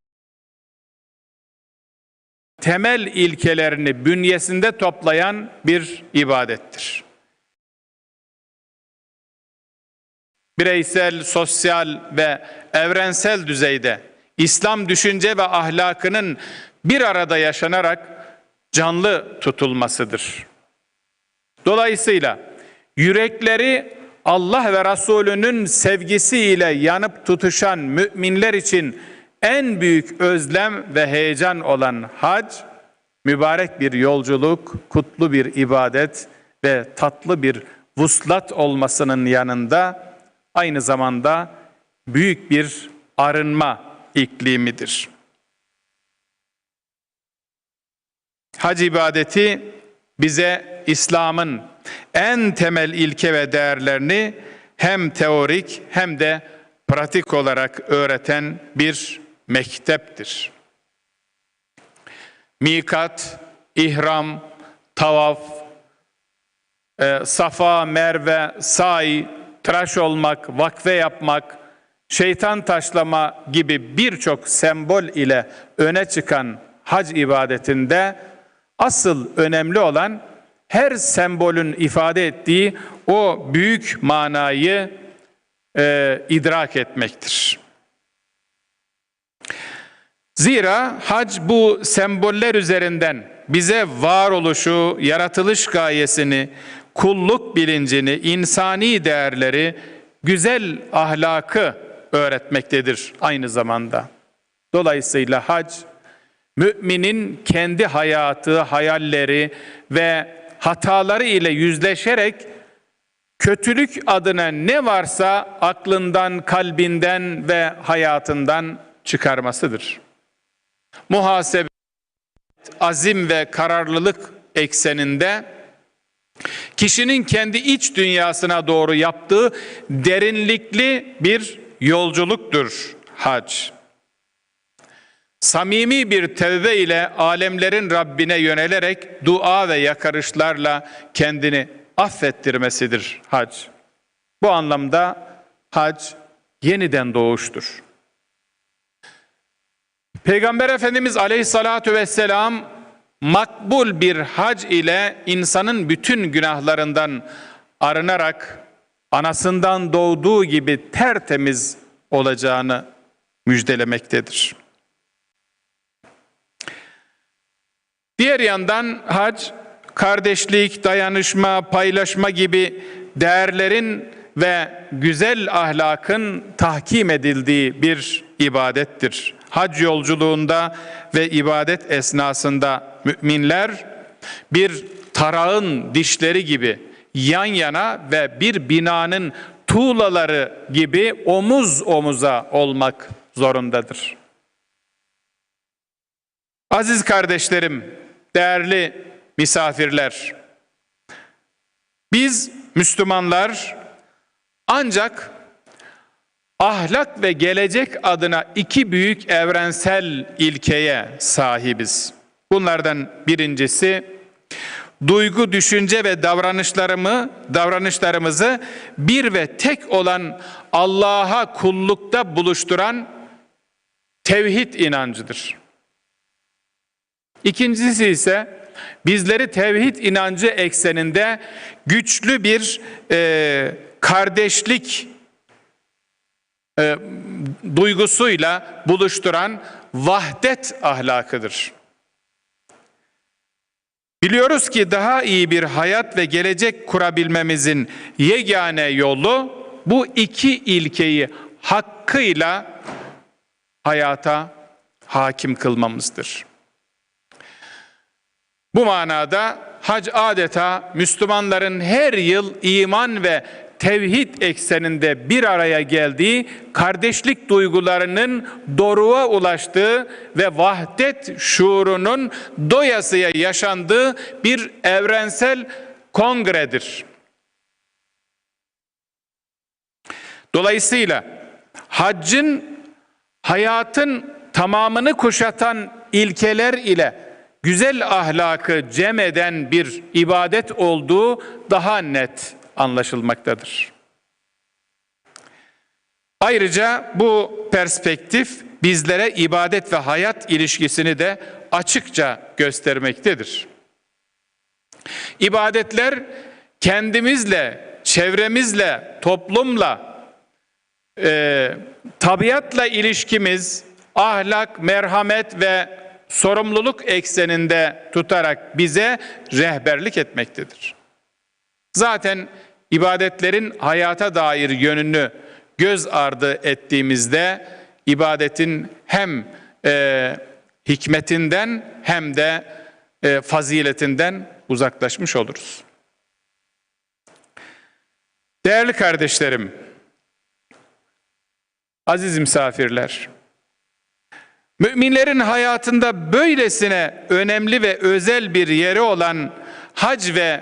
Speaker 8: temel ilkelerini bünyesinde toplayan bir ibadettir. Bireysel, sosyal ve evrensel düzeyde İslam düşünce ve ahlakının bir arada yaşanarak canlı tutulmasıdır. Dolayısıyla yürekleri Allah ve Resulünün sevgisiyle yanıp tutuşan müminler için en büyük özlem ve heyecan olan hac, mübarek bir yolculuk, kutlu bir ibadet ve tatlı bir vuslat olmasının yanında aynı zamanda büyük bir arınma iklimidir. Hac ibadeti bize İslam'ın en temel ilke ve değerlerini hem teorik hem de pratik olarak öğreten bir mekteptir. Mikat, ihram, tavaf, Safa, Merve, sa'i, tıraş olmak, vakfe yapmak, şeytan taşlama gibi birçok sembol ile öne çıkan hac ibadetinde asıl önemli olan her sembolün ifade ettiği o büyük manayı idrak etmektir. Zira hac bu semboller üzerinden bize varoluşu, yaratılış gayesini, kulluk bilincini, insani değerleri, güzel ahlakı öğretmektedir aynı zamanda. Dolayısıyla hac, müminin kendi hayatı, hayalleri ve hataları ile yüzleşerek kötülük adına ne varsa aklından, kalbinden ve hayatından çıkarmasıdır. Muhasebe, azim ve kararlılık ekseninde kişinin kendi iç dünyasına doğru yaptığı derinlikli bir yolculuktur hac. Samimi bir tevbe ile alemlerin Rabbine yönelerek dua ve yakarışlarla kendini affettirmesidir hac. Bu anlamda hac yeniden doğuştur. Peygamber Efendimiz Aleyhissalatu vesselam makbul bir hac ile insanın bütün günahlarından arınarak anasından doğduğu gibi tertemiz olacağını müjdelemektedir. Diğer yandan hac, kardeşlik, dayanışma, paylaşma gibi değerlerin ve güzel ahlakın tahkim edildiği bir ibadettir. Hac yolculuğunda ve ibadet esnasında müminler bir tarağın dişleri gibi yan yana ve bir binanın tuğlaları gibi omuz omuza olmak zorundadır. Aziz kardeşlerim, değerli misafirler, biz Müslümanlar ancak ahlak ve gelecek adına iki büyük evrensel ilkeye sahibiz. Bunlardan birincisi duygu, düşünce ve davranışlarımızı bir ve tek olan Allah'a kullukta buluşturan tevhid inancıdır. İkincisi ise bizleri tevhid inancı ekseninde güçlü bir kardeşlik duygusuyla buluşturan vahdet ahlakıdır. Biliyoruz ki daha iyi bir hayat ve gelecek kurabilmemizin yegane yolu bu iki ilkeyi hakkıyla hayata hakim kılmamızdır. Bu manada hac adeta Müslümanların her yıl iman ve tevhid ekseninde bir araya geldiği, kardeşlik duygularının doruğa ulaştığı ve vahdet şuurunun doyasıya yaşandığı bir evrensel kongredir. Dolayısıyla haccın hayatın tamamını kuşatan ilkeler ile güzel ahlakı cem eden bir ibadet olduğu daha net anlaşılmaktadır. Ayrıca bu perspektif bizlere ibadet ve hayat ilişkisini de açıkça göstermektedir. İbadetler kendimizle, çevremizle, toplumla, tabiatla ilişkimiz, ahlak, merhamet ve sorumluluk ekseninde tutarak bize rehberlik etmektedir. Zaten ibadetlerin hayata dair yönünü göz ardı ettiğimizde ibadetin hem hikmetinden hem de faziletinden uzaklaşmış oluruz. Değerli kardeşlerim, Aziz misafirler, müminlerin hayatında böylesine önemli ve özel bir yeri olan hac ve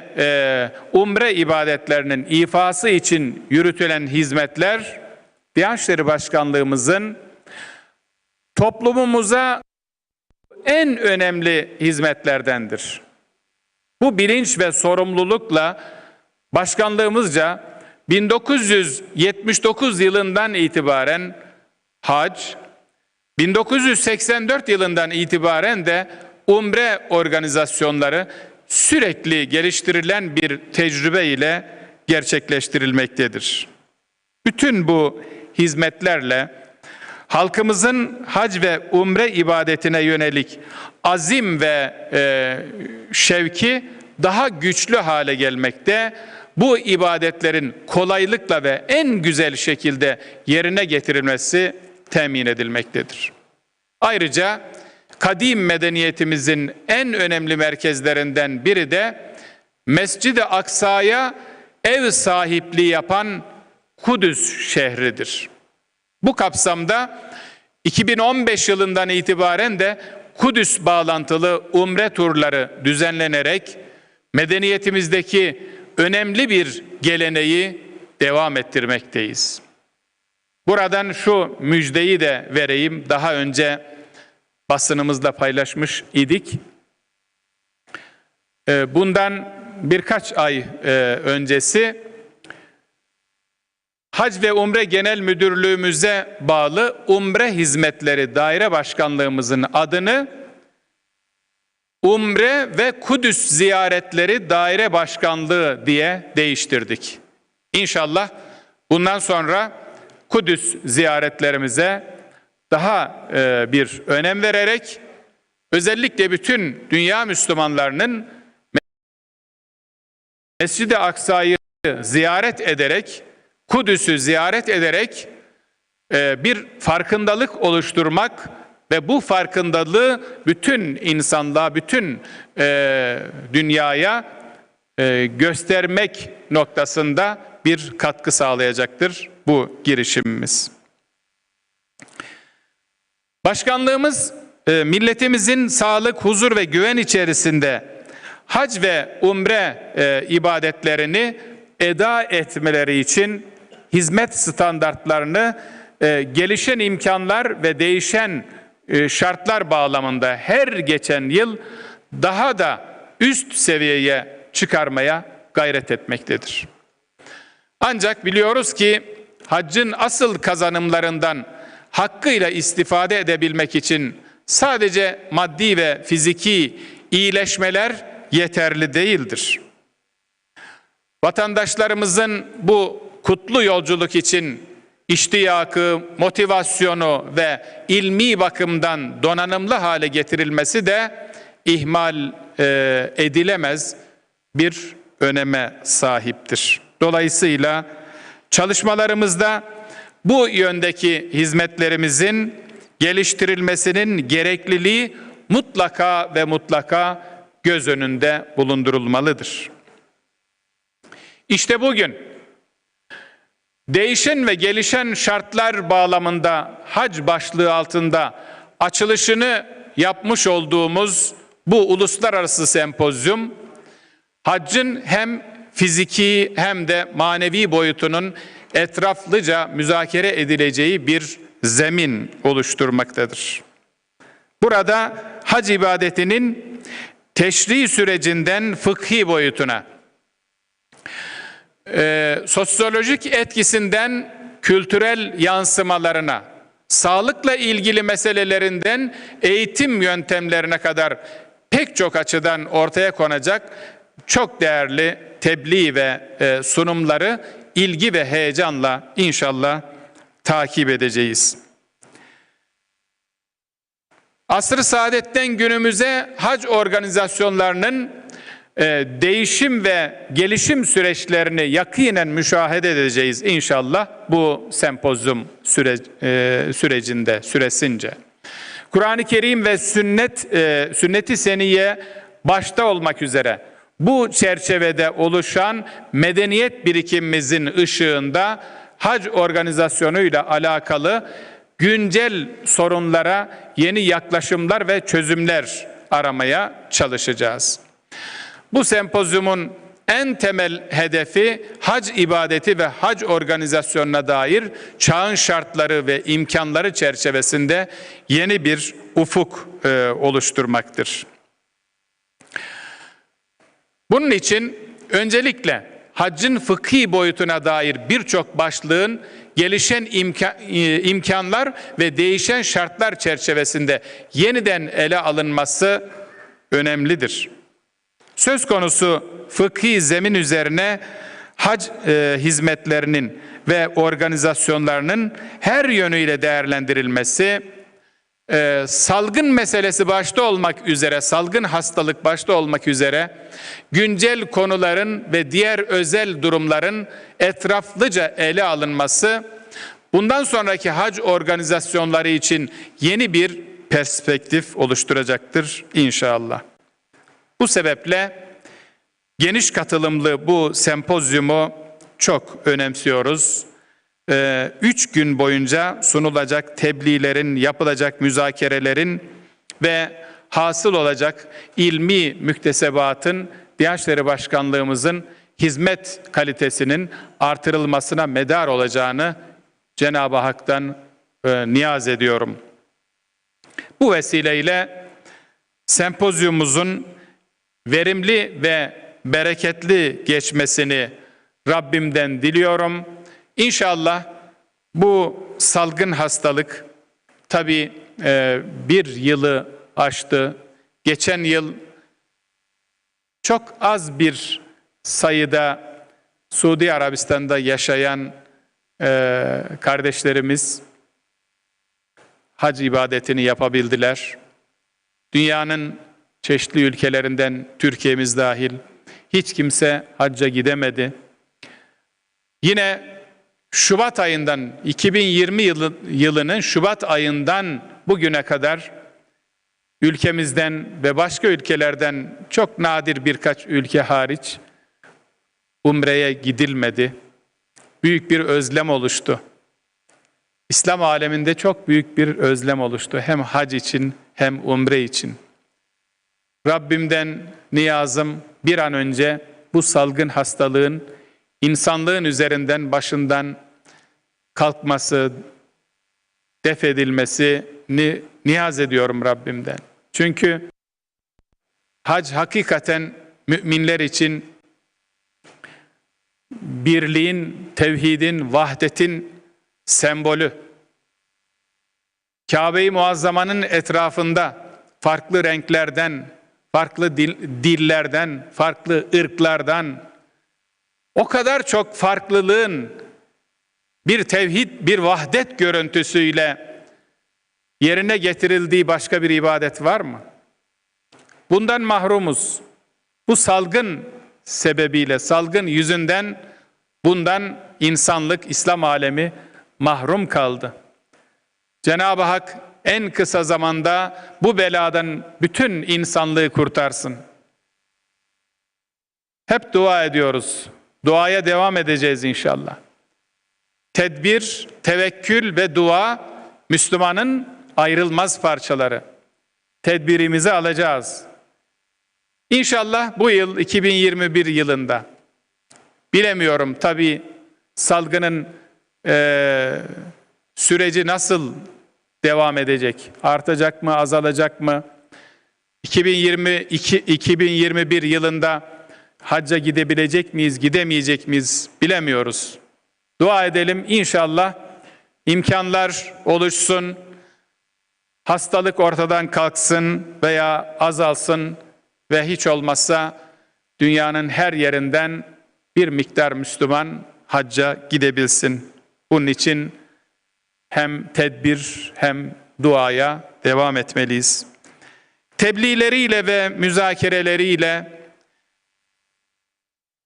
Speaker 8: umre ibadetlerinin ifası için yürütülen hizmetler, Diyanet İşleri Başkanlığımızın toplumumuza en önemli hizmetlerdendir. Bu bilinç ve sorumlulukla başkanlığımızca 1979 yılından itibaren hac, 1984 yılından itibaren de umre organizasyonları sürekli geliştirilen bir tecrübe ile gerçekleştirilmektedir. Bütün bu hizmetlerle halkımızın hac ve umre ibadetine yönelik azim ve şevki daha güçlü hale gelmekte, bu ibadetlerin kolaylıkla ve en güzel şekilde yerine getirilmesi temin edilmektedir. Ayrıca kadim medeniyetimizin en önemli merkezlerinden biri de Mescid-i Aksa'ya ev sahipliği yapan Kudüs şehridir. Bu kapsamda 2015 yılından itibaren de Kudüs bağlantılı umre turları düzenlenerek medeniyetimizdeki önemli bir geleneği devam ettirmekteyiz. Buradan şu müjdeyi de vereyim. Daha önce basınımızda paylaşmış idik. Bundan birkaç ay öncesi Hac ve Umre Genel Müdürlüğümüze bağlı Umre Hizmetleri Daire Başkanlığımızın adını Umre ve Kudüs Ziyaretleri Daire Başkanlığı diye değiştirdik. İnşallah bundan sonra Kudüs ziyaretlerimize daha bir önem vererek özellikle bütün dünya Müslümanlarının Mescid-i Aksa'yı ziyaret ederek, Kudüs'ü ziyaret ederek bir farkındalık oluşturmak ve bu farkındalığı bütün insanlığa, bütün dünyaya göstermek noktasında bir katkı sağlayacaktır bu girişimimiz. Başkanlığımız milletimizin sağlık, huzur ve güven içerisinde hac ve umre ibadetlerini eda etmeleri için hizmet standartlarını gelişen imkanlar ve değişen şartlar bağlamında her geçen yıl daha da üst seviyeye çıkarmaya gayret etmektedir. Ancak biliyoruz ki haccın asıl kazanımlarından hakkıyla istifade edebilmek için sadece maddi ve fiziki iyileşmeler yeterli değildir. Vatandaşlarımızın bu kutlu yolculuk için iştiyakı, motivasyonu ve ilmi bakımdan donanımlı hale getirilmesi de ihmal edilemez bir öneme sahiptir. Dolayısıyla çalışmalarımızda bu yöndeki hizmetlerimizin geliştirilmesinin gerekliliği mutlaka ve mutlaka göz önünde bulundurulmalıdır. İşte bugün değişen ve gelişen şartlar bağlamında hac başlığı altında açılışını yapmış olduğumuz bu uluslararası sempozyum, haccın hem fiziki hem de manevi boyutunun etraflıca müzakere edileceği bir zemin oluşturmaktadır. Burada hac ibadetinin teşri sürecinden fıkhi boyutuna, sosyolojik etkisinden kültürel yansımalarına, sağlıkla ilgili meselelerinden eğitim yöntemlerine kadar pek çok açıdan ortaya konacak çok değerli tebliğ ve sunumları ilgi ve heyecanla inşallah takip edeceğiz. Asr-ı Saadet'ten günümüze hac organizasyonlarının değişim ve gelişim süreçlerini yakinen müşahede edeceğiz inşallah bu sempozyum süresince. Kur'an-ı Kerim ve sünnet-i seniyye başta olmak üzere bu çerçevede oluşan medeniyet birikimimizin ışığında hac organizasyonuyla alakalı güncel sorunlara yeni yaklaşımlar ve çözümler aramaya çalışacağız. Bu sempozyumun en temel hedefi hac ibadeti ve hac organizasyonuna dair çağın şartları ve imkanları çerçevesinde yeni bir ufuk oluşturmaktır. Bunun için öncelikle haccın fıkhi boyutuna dair birçok başlığın gelişen imkanlar ve değişen şartlar çerçevesinde yeniden ele alınması önemlidir. Söz konusu fıkhi zemin üzerine hac hizmetlerinin ve organizasyonlarının her yönüyle değerlendirilmesi, salgın meselesi başta olmak üzere, salgın hastalık başta olmak üzere güncel konuların ve diğer özel durumların etraflıca ele alınması, bundan sonraki hac organizasyonları için yeni bir perspektif oluşturacaktır inşallah. Bu sebeple geniş katılımlı bu sempozyumu çok önemsiyoruz. 3 gün boyunca sunulacak tebliğlerin, yapılacak müzakerelerin ve hasıl olacak ilmi müktesebatın Diyanet İşleri Başkanlığımızın hizmet kalitesinin artırılmasına medar olacağını Cenab-ı Hak'tan niyaz ediyorum. Bu vesileyle sempozyumumuzun verimli ve bereketli geçmesini Rabbimden diliyorum. İnşallah bu salgın hastalık tabii bir yılı aştı. Geçen yıl çok az bir sayıda Suudi Arabistan'da yaşayan kardeşlerimiz hac ibadetini yapabildiler. Dünyanın çeşitli ülkelerinden Türkiye'miz dahil hiç kimse hacca gidemedi. Yine Şubat ayından 2020 yılının Şubat ayından bugüne kadar ülkemizden ve başka ülkelerden çok nadir birkaç ülke hariç umreye gidilmedi. Büyük bir özlem oluştu. İslam aleminde çok büyük bir özlem oluştu. Hem hac için hem umre için. Rabbimden niyazım bir an önce bu salgın hastalığın insanlığın üzerinden başından kalkması, def edilmesini niyaz ediyorum Rabbimden. Çünkü hac hakikaten müminler için birliğin, tevhidin, vahdetin sembolü. Kabe-i Muazzama'nın etrafında farklı renklerden, farklı dillerden, farklı ırklardan o kadar çok farklılığın bir tevhid, bir vahdet görüntüsüyle yerine getirildiği başka bir ibadet var mı? Bundan mahrumuz. Bu salgın sebebiyle, salgın yüzünden bundan insanlık, İslam alemi mahrum kaldı. Cenab-ı Hak en kısa zamanda bu beladan bütün insanlığı kurtarsın. Hep dua ediyoruz. Duaya devam edeceğiz inşallah. Tedbir, tevekkül ve dua Müslümanın ayrılmaz parçaları. Tedbirimizi alacağız. İnşallah bu yıl 2021 yılında bilemiyorum tabii salgının süreci nasıl devam edecek? Artacak mı, azalacak mı? 2021 yılında hacca gidebilecek miyiz, gidemeyecek miyiz bilemiyoruz. Dua edelim inşallah imkanlar oluşsun, hastalık ortadan kalksın veya azalsın ve hiç olmazsa dünyanın her yerinden bir miktar Müslüman hacca gidebilsin. Bunun için hem tedbir hem duaya devam etmeliyiz. Tebliğleriyle ve müzakereleriyle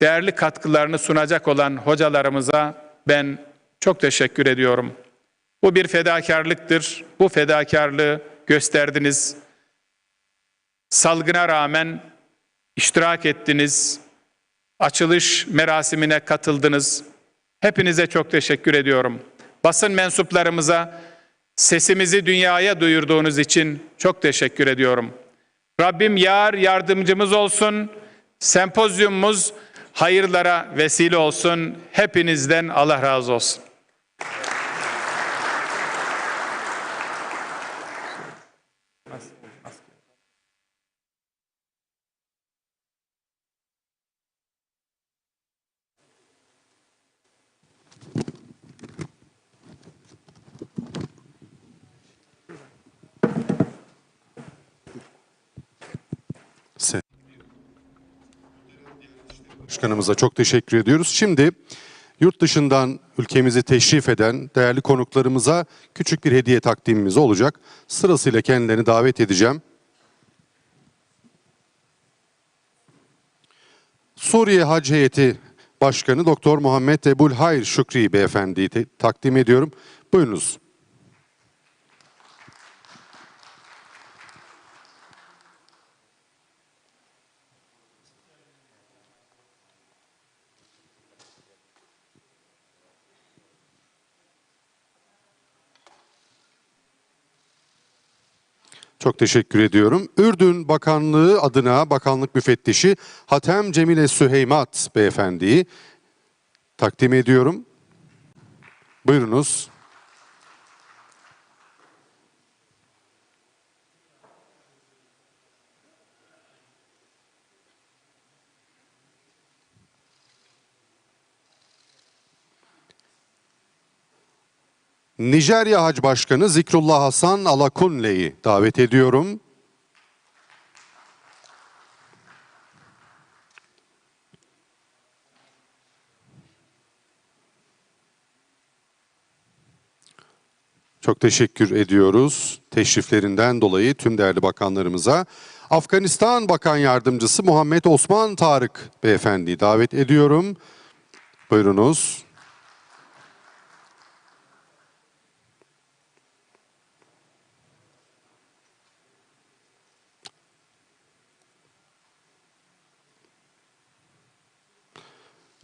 Speaker 8: değerli katkılarını sunacak olan hocalarımıza ben çok teşekkür ediyorum. Bu bir fedakarlıktır. Bu fedakarlığı gösterdiniz. Salgına rağmen iştirak ettiniz. Açılış merasimine katıldınız. Hepinize çok teşekkür ediyorum. Basın mensuplarımıza sesimizi dünyaya duyurduğunuz için çok teşekkür ediyorum. Rabbim yar yardımcımız olsun. Sempozyumumuz hayırlara vesile olsun. Hepinizden Allah razı olsun.
Speaker 2: Başkanımıza çok teşekkür ediyoruz. Şimdi yurt dışından ülkemizi teşrif eden değerli konuklarımıza küçük bir hediye takdimimiz olacak. Sırasıyla kendilerini davet edeceğim. Suriye Hac Heyeti Başkanı Doktor Muhammed Ebulhayr Şükri Beyefendi'yi takdim ediyorum. Buyurunuz. Çok teşekkür ediyorum. Ürdün Bakanlığı adına Bakanlık Müfettişi Hatem Cemile Süheymat Beyefendi'yi takdim ediyorum. Buyurunuz. Nijerya Hac Başkanı Zikrullah Hasan Alakunle'yi davet ediyorum. Çok teşekkür ediyoruz teşriflerinden dolayı tüm değerli bakanlarımıza. Afganistan Bakan Yardımcısı Muhammed Osman Tarık Beyefendi'yi davet ediyorum. Buyurunuz.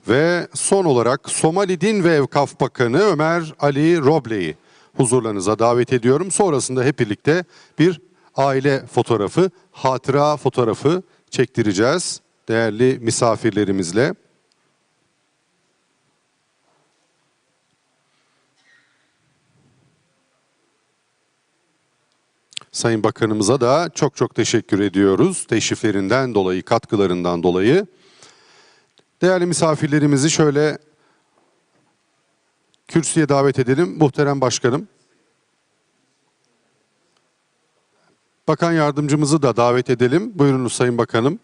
Speaker 2: Ve son olarak Somali Din ve Evkaf Bakanı Ömer Ali Roble'yi huzurlarınıza davet ediyorum. Sonrasında hep birlikte bir aile fotoğrafı, hatıra fotoğrafı çektireceğiz değerli misafirlerimizle. Sayın Bakanımıza da çok teşekkür ediyoruz teşriflerinden dolayı, katkılarından dolayı. Değerli misafirlerimizi şöyle kürsüye davet edelim. Muhterem Başkanım. Bakan Yardımcımızı da davet edelim. Buyurunuz Sayın Bakanım.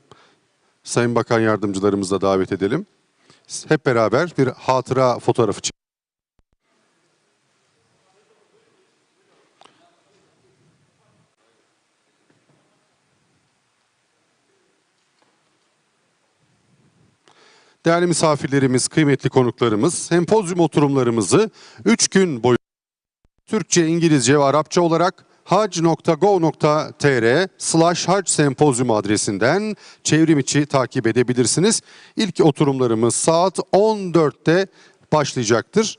Speaker 2: Sayın Bakan Yardımcılarımızı da davet edelim. Hep beraber bir hatıra fotoğrafı çekelim. Değerli misafirlerimiz, kıymetli konuklarımız, sempozyum oturumlarımızı 3 gün boyunca Türkçe, İngilizce ve Arapça olarak hac.gov.tr/hac sempozyum adresinden çevrim içi takip edebilirsiniz. İlk oturumlarımız saat 14'te başlayacaktır.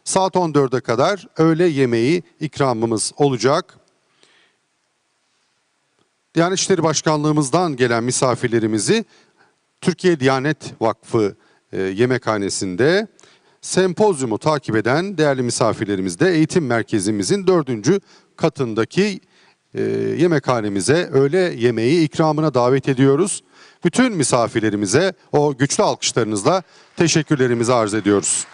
Speaker 2: Saat 14'e kadar öğle yemeği ikramımız olacak. Diyanet İşleri Başkanlığımızdan gelen misafirlerimizi Türkiye Diyanet Vakfı yemekhanesinde sempozyumu takip eden değerli misafirlerimiz de eğitim merkezimizin 4. katındaki yemekhanemize öğle yemeği ikramına davet ediyoruz. Bütün misafirlerimize o güçlü alkışlarınızla teşekkürlerimizi arz ediyoruz.